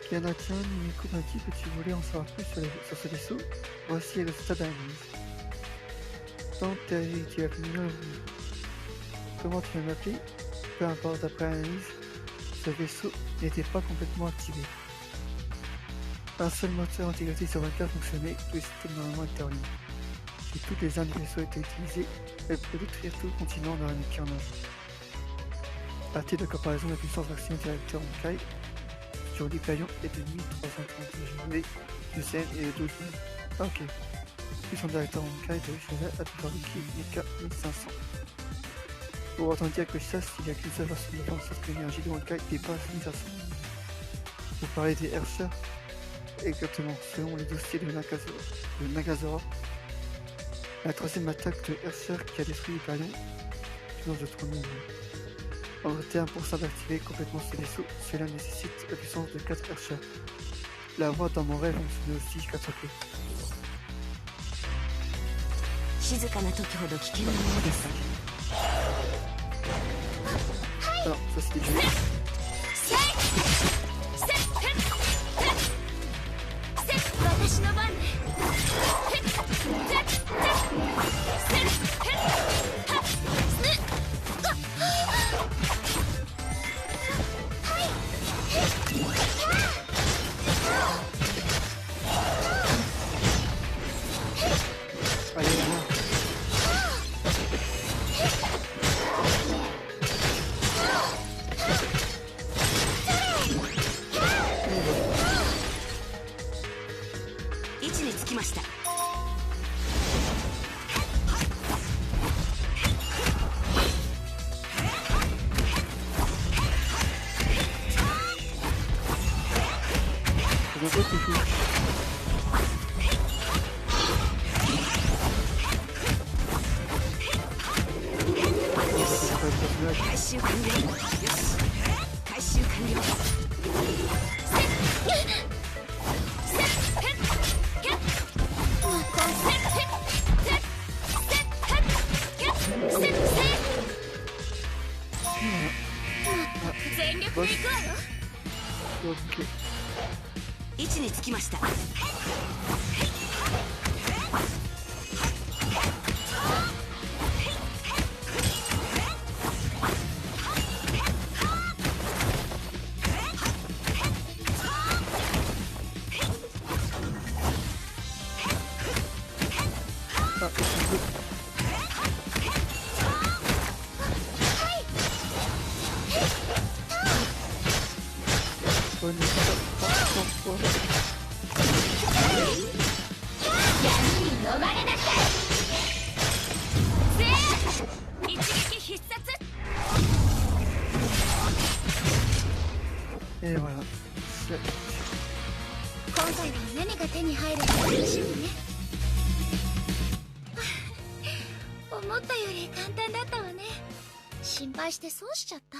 Canadien, Nico m'a dit que tu voulais en savoir plus sur ce vaisseau. Voici le résultat d'analyse. Tant tu as fini, comment tu m'as appelé? Peu importe, après analyse, ce vaisseau n'était pas complètement activé. Un seul moteur intégrité sur 24 fonctionnait, tout le système normalement était en ligne. Si toutes les armes du vaisseau étaient utilisées, elle pouvait détruire tout le continent dans un équivalent. À titre de comparaison, la puissance maximale du réacteur Honkai sur l'Hyperion est de 1330 GV de CN et de 12 000. Ah ok. La puissance du réacteur Honkai de Richelieu a pu fabriquer Nika 1500. Pour autant dire que ça, s'il n'y a qu'une seule façon de faire en sorte que l'énergie de Honkai dépasse 1500. Vous parlez des Herschers? Exactement, selon le dossier de Nagazora, la troisième attaque de Herrscher qui a détruit l'Hyperion, puissance de 3000. En d'autres termes, pour ça d'activer complètement ce vaisseau, cela nécessite la puissance de 4 Herschers. La voie dans mon rêve fonctionnait aussi 4 clés. 静かな時ほど危険なものです。 Alors, ça c'était du... 私の番ね。位置につきました。 回収完了。よし、回収完了。 全力で行くわよ。位置につきました。 Et voilà. 今回は何が手に入るか楽しみね。思ったより簡単だったわね。心配して損しちゃった。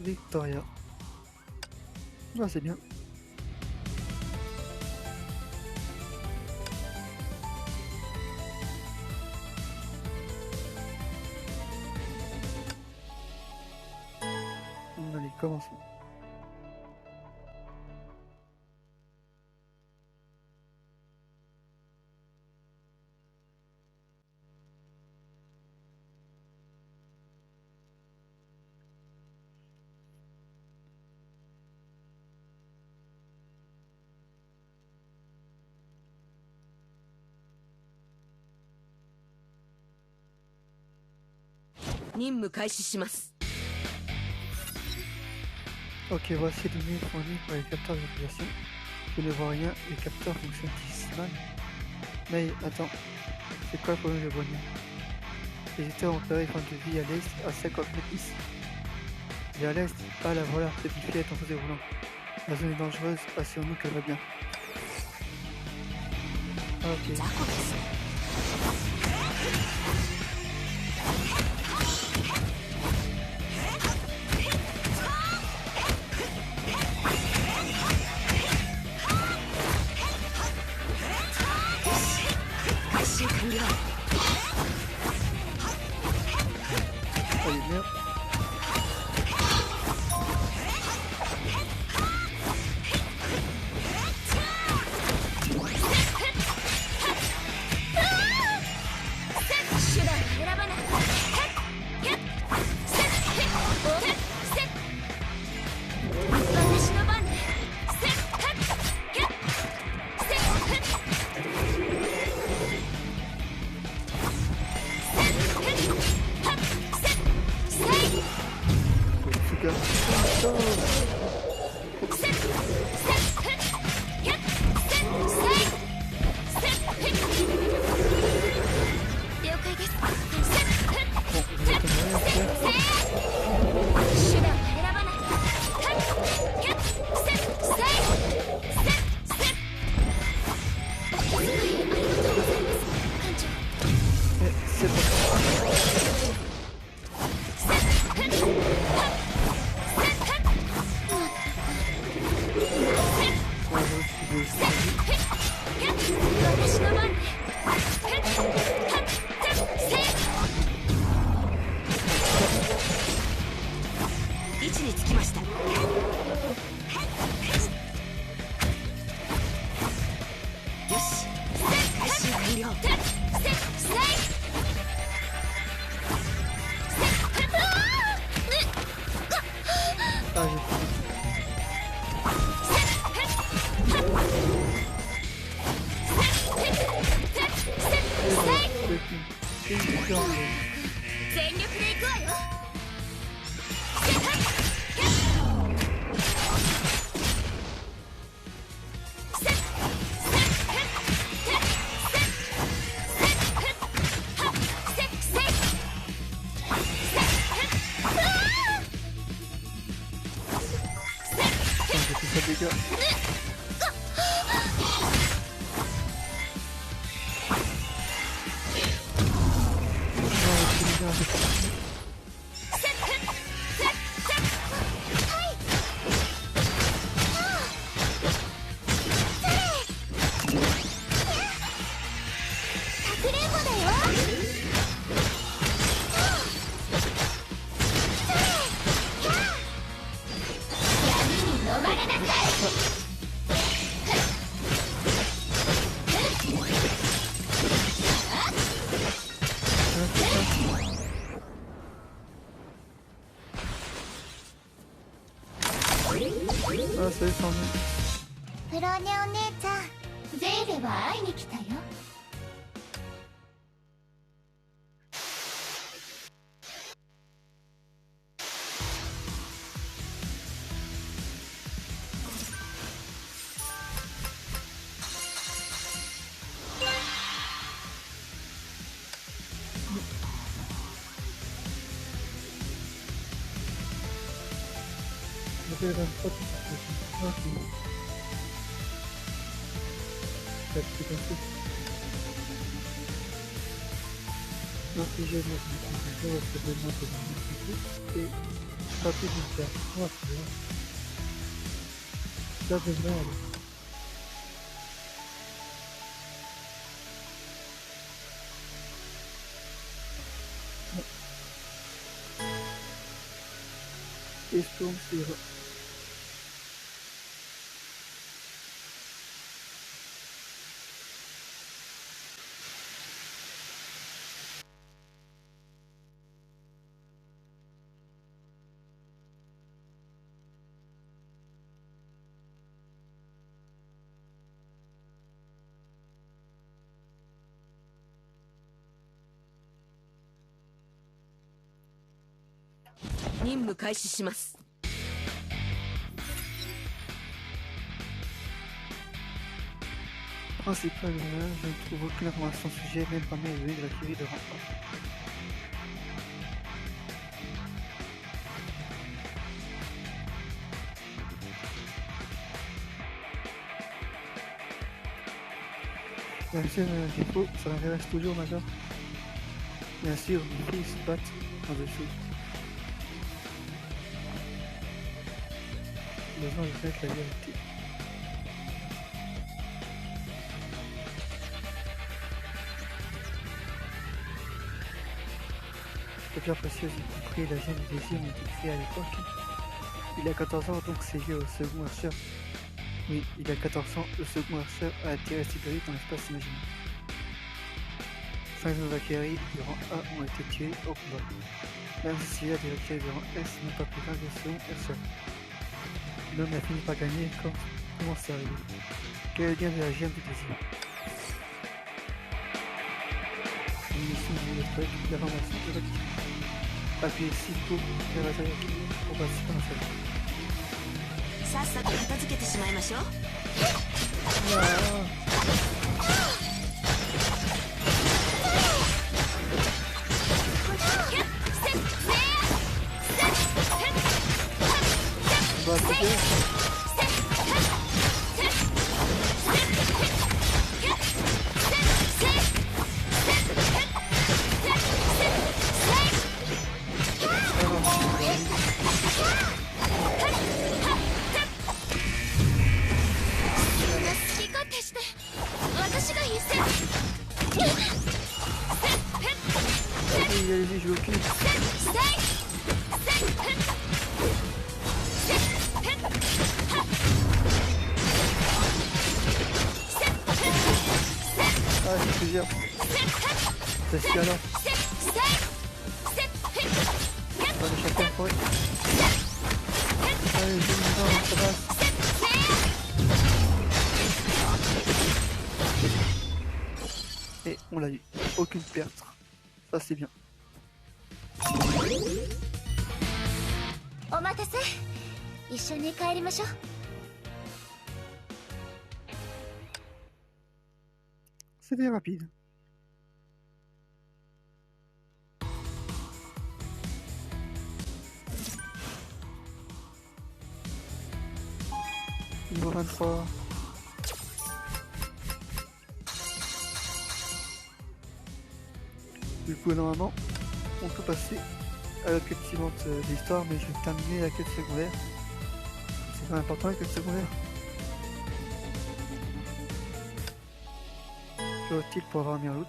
Victoria. Ah, c'est bien. Allez, commençons. Ok, voici les données fournies pour les capteurs d'utilisation. Je ne vois rien, les capteurs fonctionnent mal. Mais attends, c'est quoi le problème de Bonnie? Les états ont opéré fin de vie à l'est à 50 mètres ici. Et à l'est, ah la voilà, cette fille est en fauteuil roulant. La zone est dangereuse, assurons-nous qu'elle va bien. Ah, ok. Allez, merde. dur. 全力で行くわよ。J'ai fait ça de dégâts. Ah, ça y est, c'est en mieux. プロニャお姉ちゃん、ゼイレは会いに来たよ。Je vais le 23 tout ça. Ok. Ça te fait comme non, si j'ai mon computer, c'est de moi que je et pas plus de faire. Oh, c'est bien. Ça devrait aller. Et Storm, c'est vrai.任務開始します。 Principal, je ne trouve aucune information sujet, même parmi les données de la query de rang 1. La chaîne défaut, ça m'intéresse toujours, Major. Bien sûr, les filles se battent en dessous. Besoin de connaître la vérité. La pierre précieuse, y compris la gemme des yeux, ont été créés à l'époque. Il a 14 ans, donc c'est lié au second Archer. Oui, il a 14 ans, le second Archer a attiré Sibérie dans l'espace imaginaire. 5 Valkyries du rang A ont été tués au combat. Même si des Valkyries du rang S n'est pas plus grave que le second Archer. L'homme a fini par gagner comment c'est arrivé. Quel est le lien de la gemme du désir? Une mission de l'électrique, l'information de l'activité. Appuyez ici pour faire la taille pour passer par la salle. さっさと片付けてしまいましょう。 Bah, c'est allez-y, je l'occupe. Ah, c'est plusieurs. C'est ce qu'il y a là. On va les choper en forêt. Allez, je me sens, ça passe. Et on l'a eu. Aucune perte. Ça c'est bien. お待たせ。一緒に帰りましょう。 C'était rapide. Niveau 23. Du coup, normalement, on peut passer à la quête suivante de l'histoire, mais je vais terminer la quête secondaire. C'est pas important la quête secondaire. Que faut-il pour avoir un meilleur loot?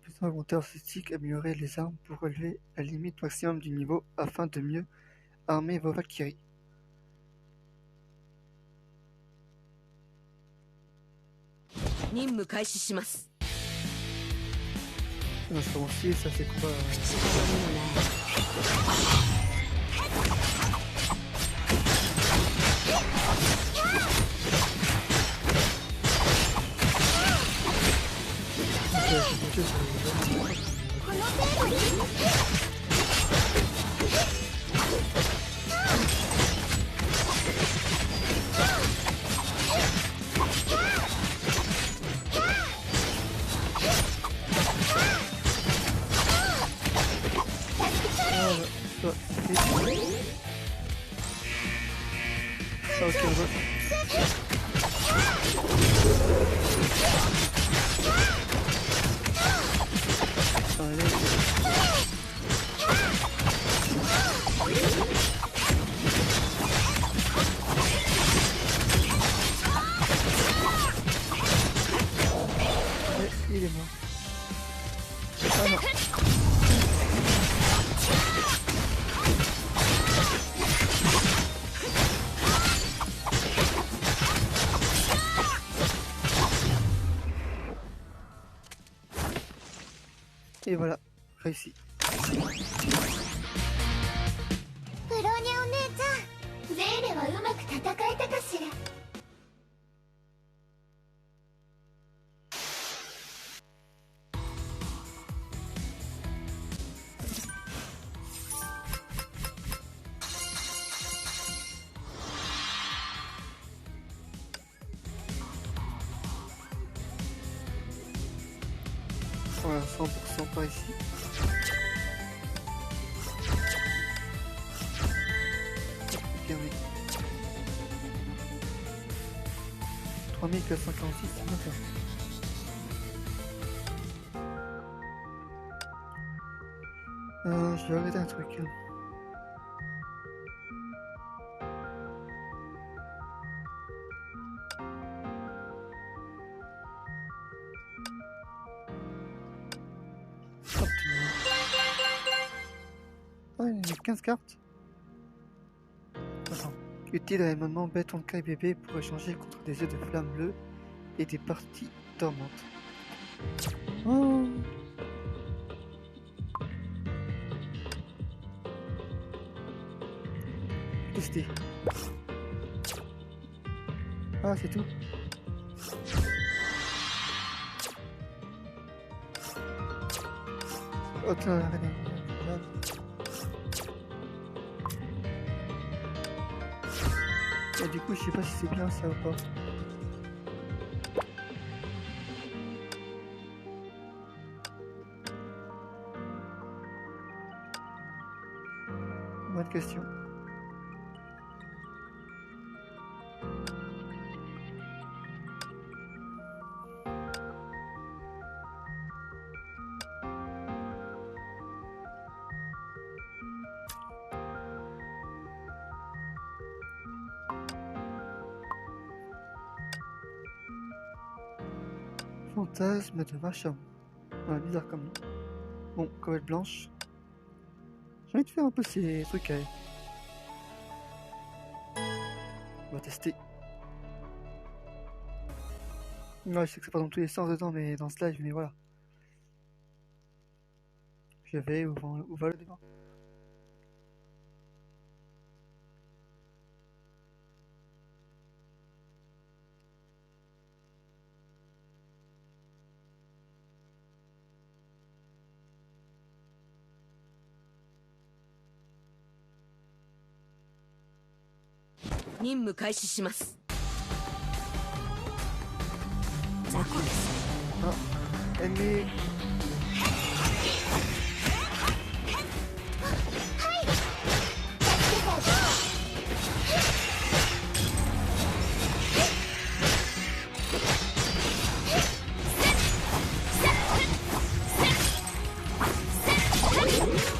Puissance augmentée artistique, améliorer les armes pour relever la limite maximum du niveau afin de mieux armer vos Valkyries. Ça se aussi, ça c'est quoi il est mort. Ah non. Et voilà, réussi. ブローニャお姉ちゃん、ゼーレはうまく戦えたかしら。 Voilà, 100% par ici. Fermé. 3446, c'est bien ça. Je vais regarder un truc. Ah, il y a 15 cartes. Attends. Utile à l'événement Bête Honkai bébé pour échanger contre des œufs de flamme bleue et des parties dormantes. Oh. Tester. Ah, c'est tout. Oh, tiens, et du coup, je sais pas si c'est bien ça ou pas. Bonne question. Fantasme de Vacham. Ah, bizarre comme nom. Bon, covette blanche. J'ai envie de faire un peu ces trucs à elle. On va tester. Ouais, je sais que c'est pas dans tous les sens dedans, mais dans ce live, mais voilà. Je vais où va le devant. 任務開始します。雑魚です。あ、ennemi.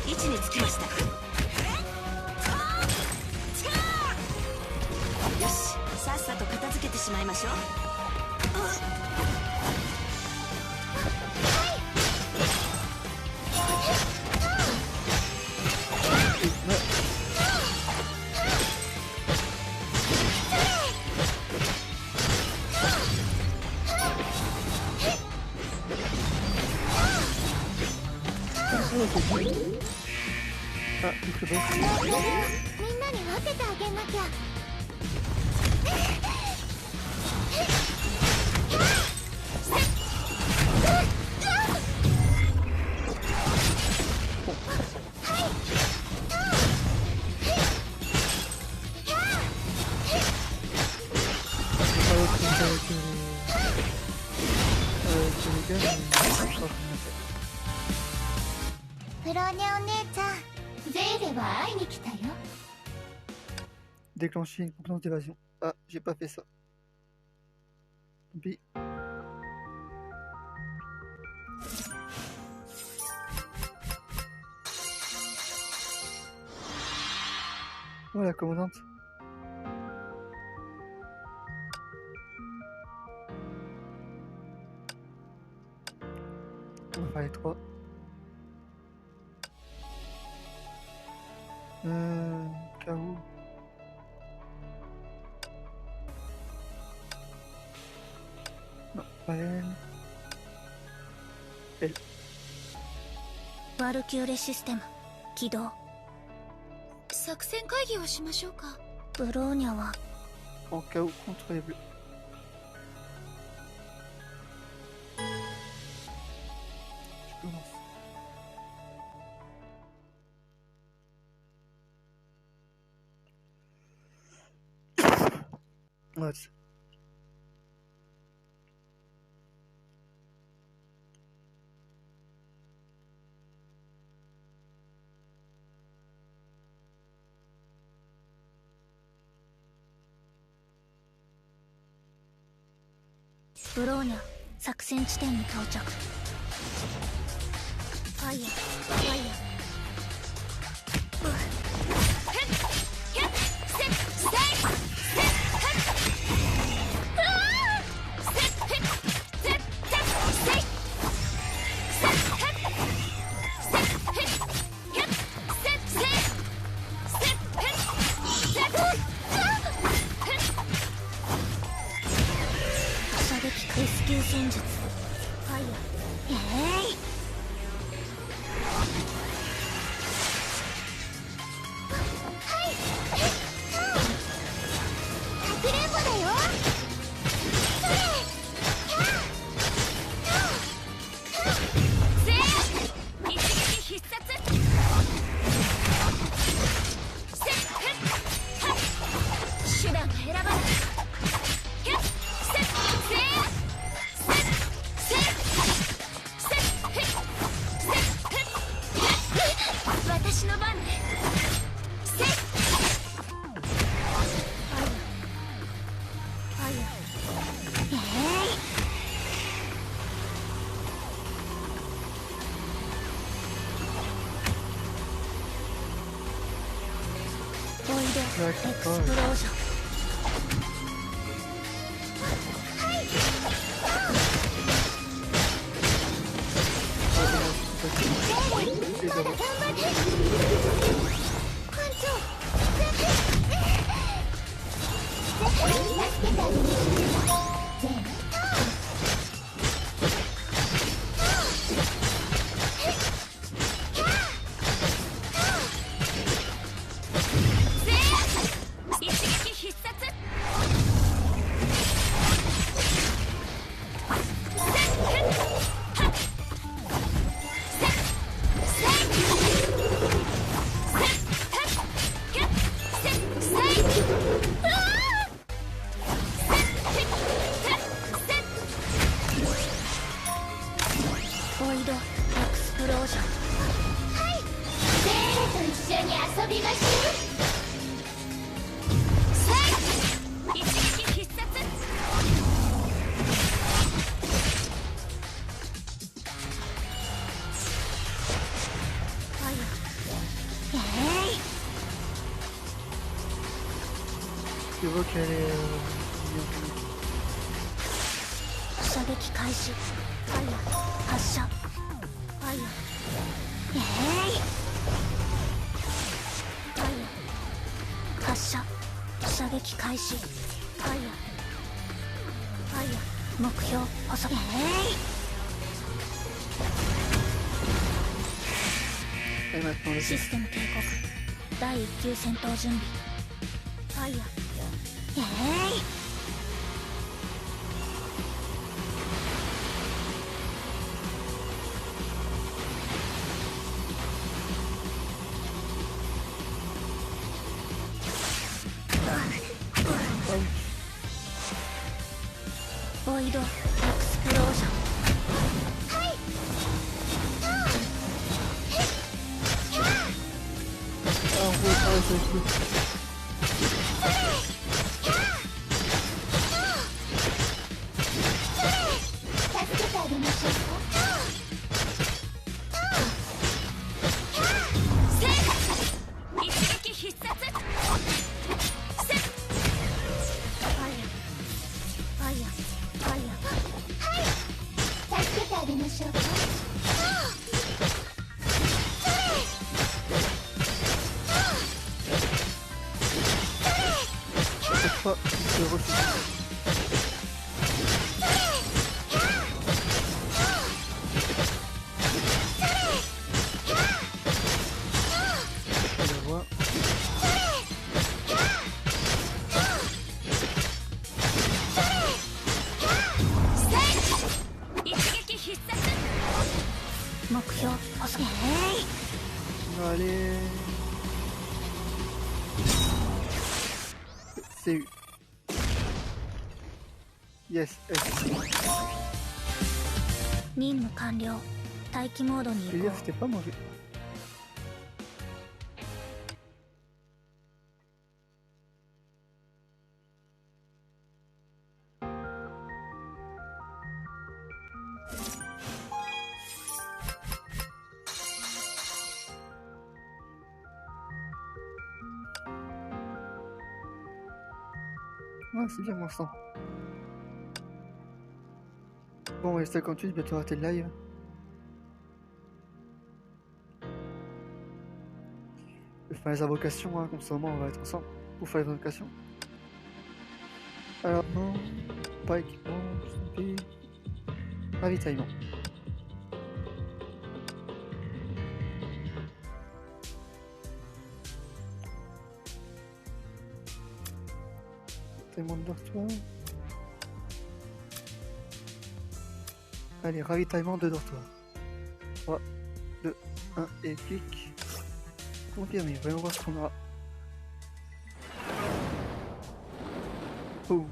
位置につきました。よし、さっさと片付けてしまいましょう。あ、いくぞ。みんなに分けてあげなきゃ。ブローニャお姉ちゃん、ゼーレは会いに来たよ。Déclencher une compétence d'évasion. Ah, j'ai pas fait ça. Tant pis. Oh, la commandante. On va faire les 3. K.O. Non, pas elle. Elle. ワルキューレシステム起動。作戦会議をしましょうか。ブローニャは En KO contre les bleus. Je commence. Ouais.ブローニャ作戦地点に到着。ファイヤーファイヤー。レスキュー戦術ファイヤー。かくれんぼだよ。一撃必殺。手段は選ばない。私の番ね。せっおいでエクスプロージョン。まだ頑張って艦長。一撃必 vois qu'elle est... 射撃開始。ファイヤー発射。ファイヤー。ファイヤー発射。射撃開始。ファイヤー。ファイヤー目標細く。Et maintenant le システム警告。第1級戦闘準備。ファイヤー。ボイドエクスプロージョン。Ah, on peut arrêter le coup. Pas, il se refuse. On la voit. Allez. C'est eu. Yes, S. 任務完了。待機モードに Je 移 veux 行 dire, c'était pas mauvais. Ouais, c'est bien, mon sang. Bon, restez comme tu dis, bientôt arrêter le live. Je vais faire les invocations, hein, comme ça au moins on va être ensemble pour faire les invocations. Alors, non, pas équipement, santé, ravitaillement. Ravitaillement de dortoir. Allez, ravitaillement de dortoir. 3, 2, 1 et clic. Confirmé, voyons voir ce qu'on aura. Oh.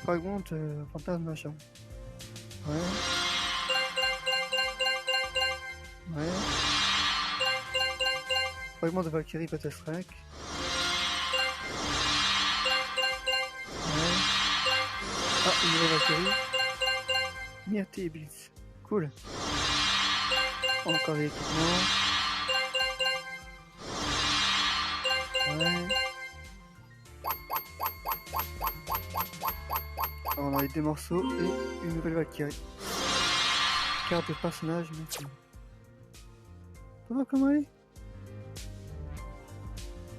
Fragment de fantasme machin. Ouais. Ouais. Fragment de Valkyrie Battlestrike. Ouais. Ah, une nouvelle Valkyrie. Myrtille et Blitz. Cool. Encore des équipements. Ouais. Alors, on a les deux morceaux et une nouvelle Valkyrie. Carte de personnage maintenant. Ça va comment elle est?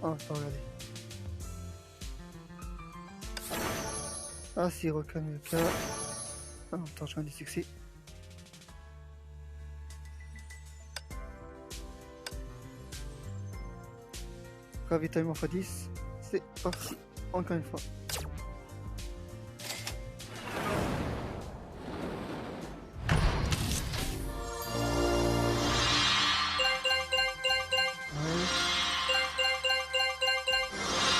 Ah, attends, regardez. Ah, si, reconnaît le cas. Ah, attends, je viens du succès. Ravitaillement x10, c'est parti, encore une fois. Ouais.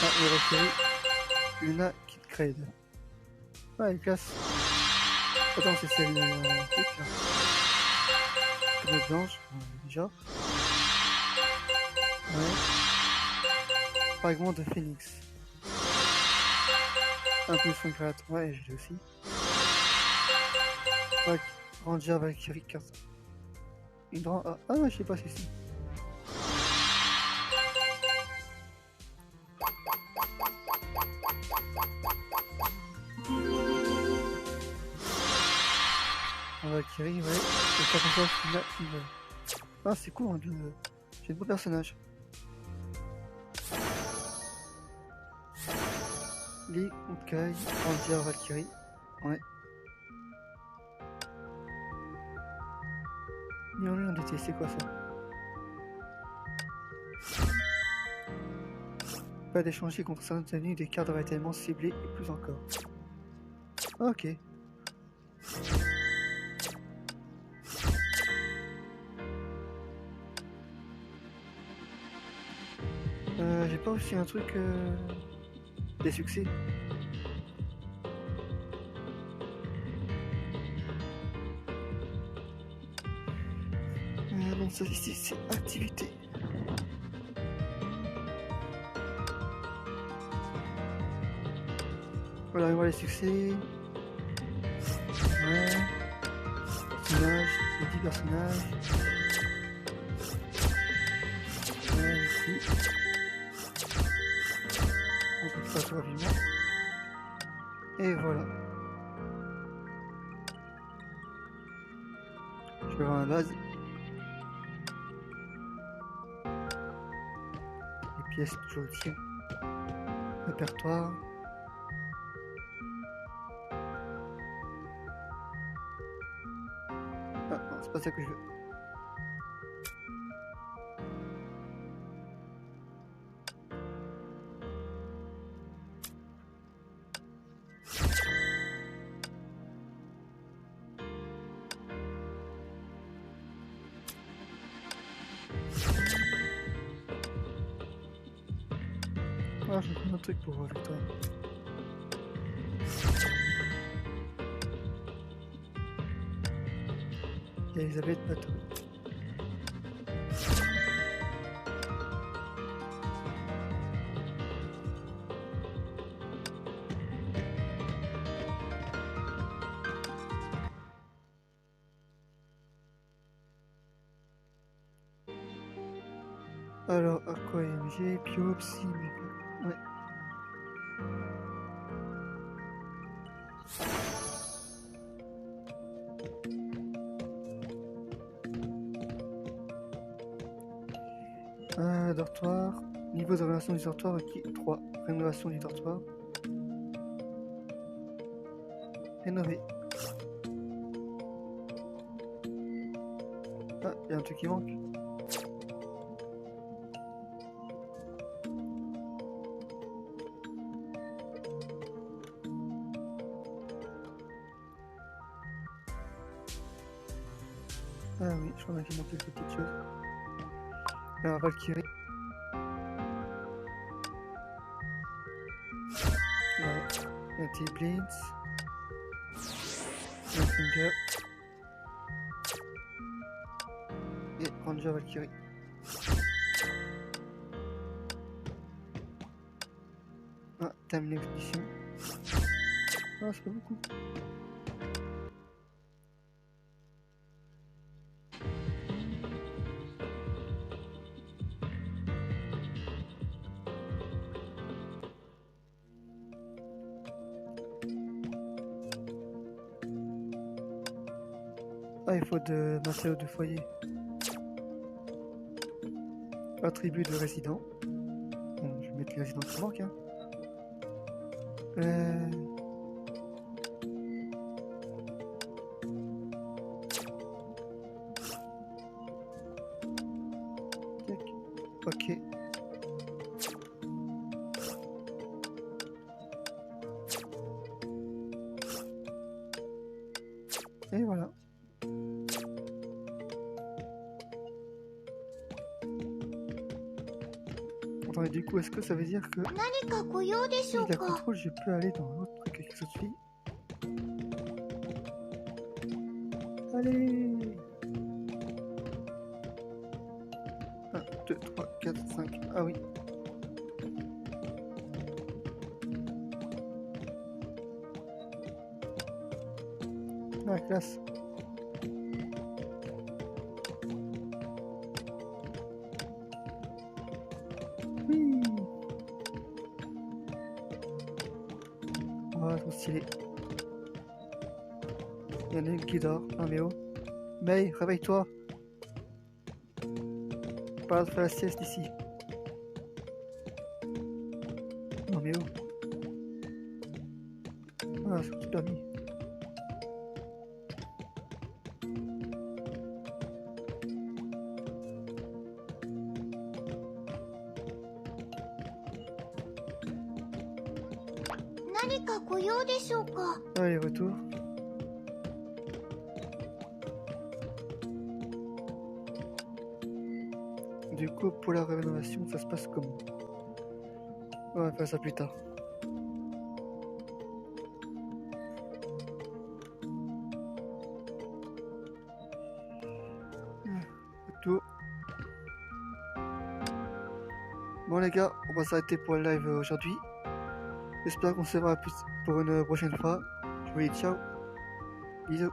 Ah, il Valkyrie, Luna Kid Crade. Ah, elle casse. Attends, c'est celle là. Canette blanche, déjà. Ouais. Fragment de Phoenix. Un peu son créateur, ouais, je l'ai aussi. Ranger Valkyrie carte. Une ah, je sais pas si c'est. Valkyrie, ouais. Et pas comme ça, là, voilà. Ah, c'est cool, hein, j'ai de beaux personnages. Lee, Ukai, Andia, Valkyrie. Ouais. Murmure d'été, c'est quoi ça? Pas d'échanger contre certaines tenues des cartes de ravitaillement ciblées et plus encore. Ok. J'ai pas aussi un truc des succès. Non, ça ici c'est activité. Voilà, on voit les succès. Ouais. Personnages, les 10 personnages. Ouais, ici. On peut faire ça rapidement. Et voilà. Je vais avoir la base. Les pièces toujours utiles. Répertoire. Ah non, c'est pas ça que je veux. Ah, j'ai un truc pour voir avec toi. Et Elisabeth Bateau. Alors, Aqua MG, Biopsy, ouais. Dortoir. Niveau de rénovation du dortoir requis 3. Rénovation du dortoir. Rénover. Ah, il y a un truc qui manque. Ah oui, je crois qu'il manque quelque petite chose. Alors, Valkyrie. Ouais. Anti-Blitz. Finger. Et Ranger Valkyrie. Ah, termine l'expédition. Ah, c'est pas beaucoup. Ah, il faut de matériaux de foyer. Attribut de résident. Bon, je vais mettre les résidents qui manquent. Hein. Ok. Et voilà. Attendez, du coup, est-ce que ça veut dire que si je la contrôle, je peux aller dans l'autre truc avec les autres filles? Allez! 1, 2, 3, 4, 5. Ah oui. Ah, classe. Oui. Oh, trop stylé. Il y en a une qui dort. Non mais oh. May, réveille-toi. Pas de faire la sieste ici. Non mais oh. Ah, c'est permis. Allez, retour. Du coup, pour la rénovation, ça se passe comment? On va faire ça plus tard. Retour. Bon les gars, on va s'arrêter pour le live aujourd'hui. J'espère qu'on se verra plus pour une prochaine fois. Je vous dis ciao. Bisous.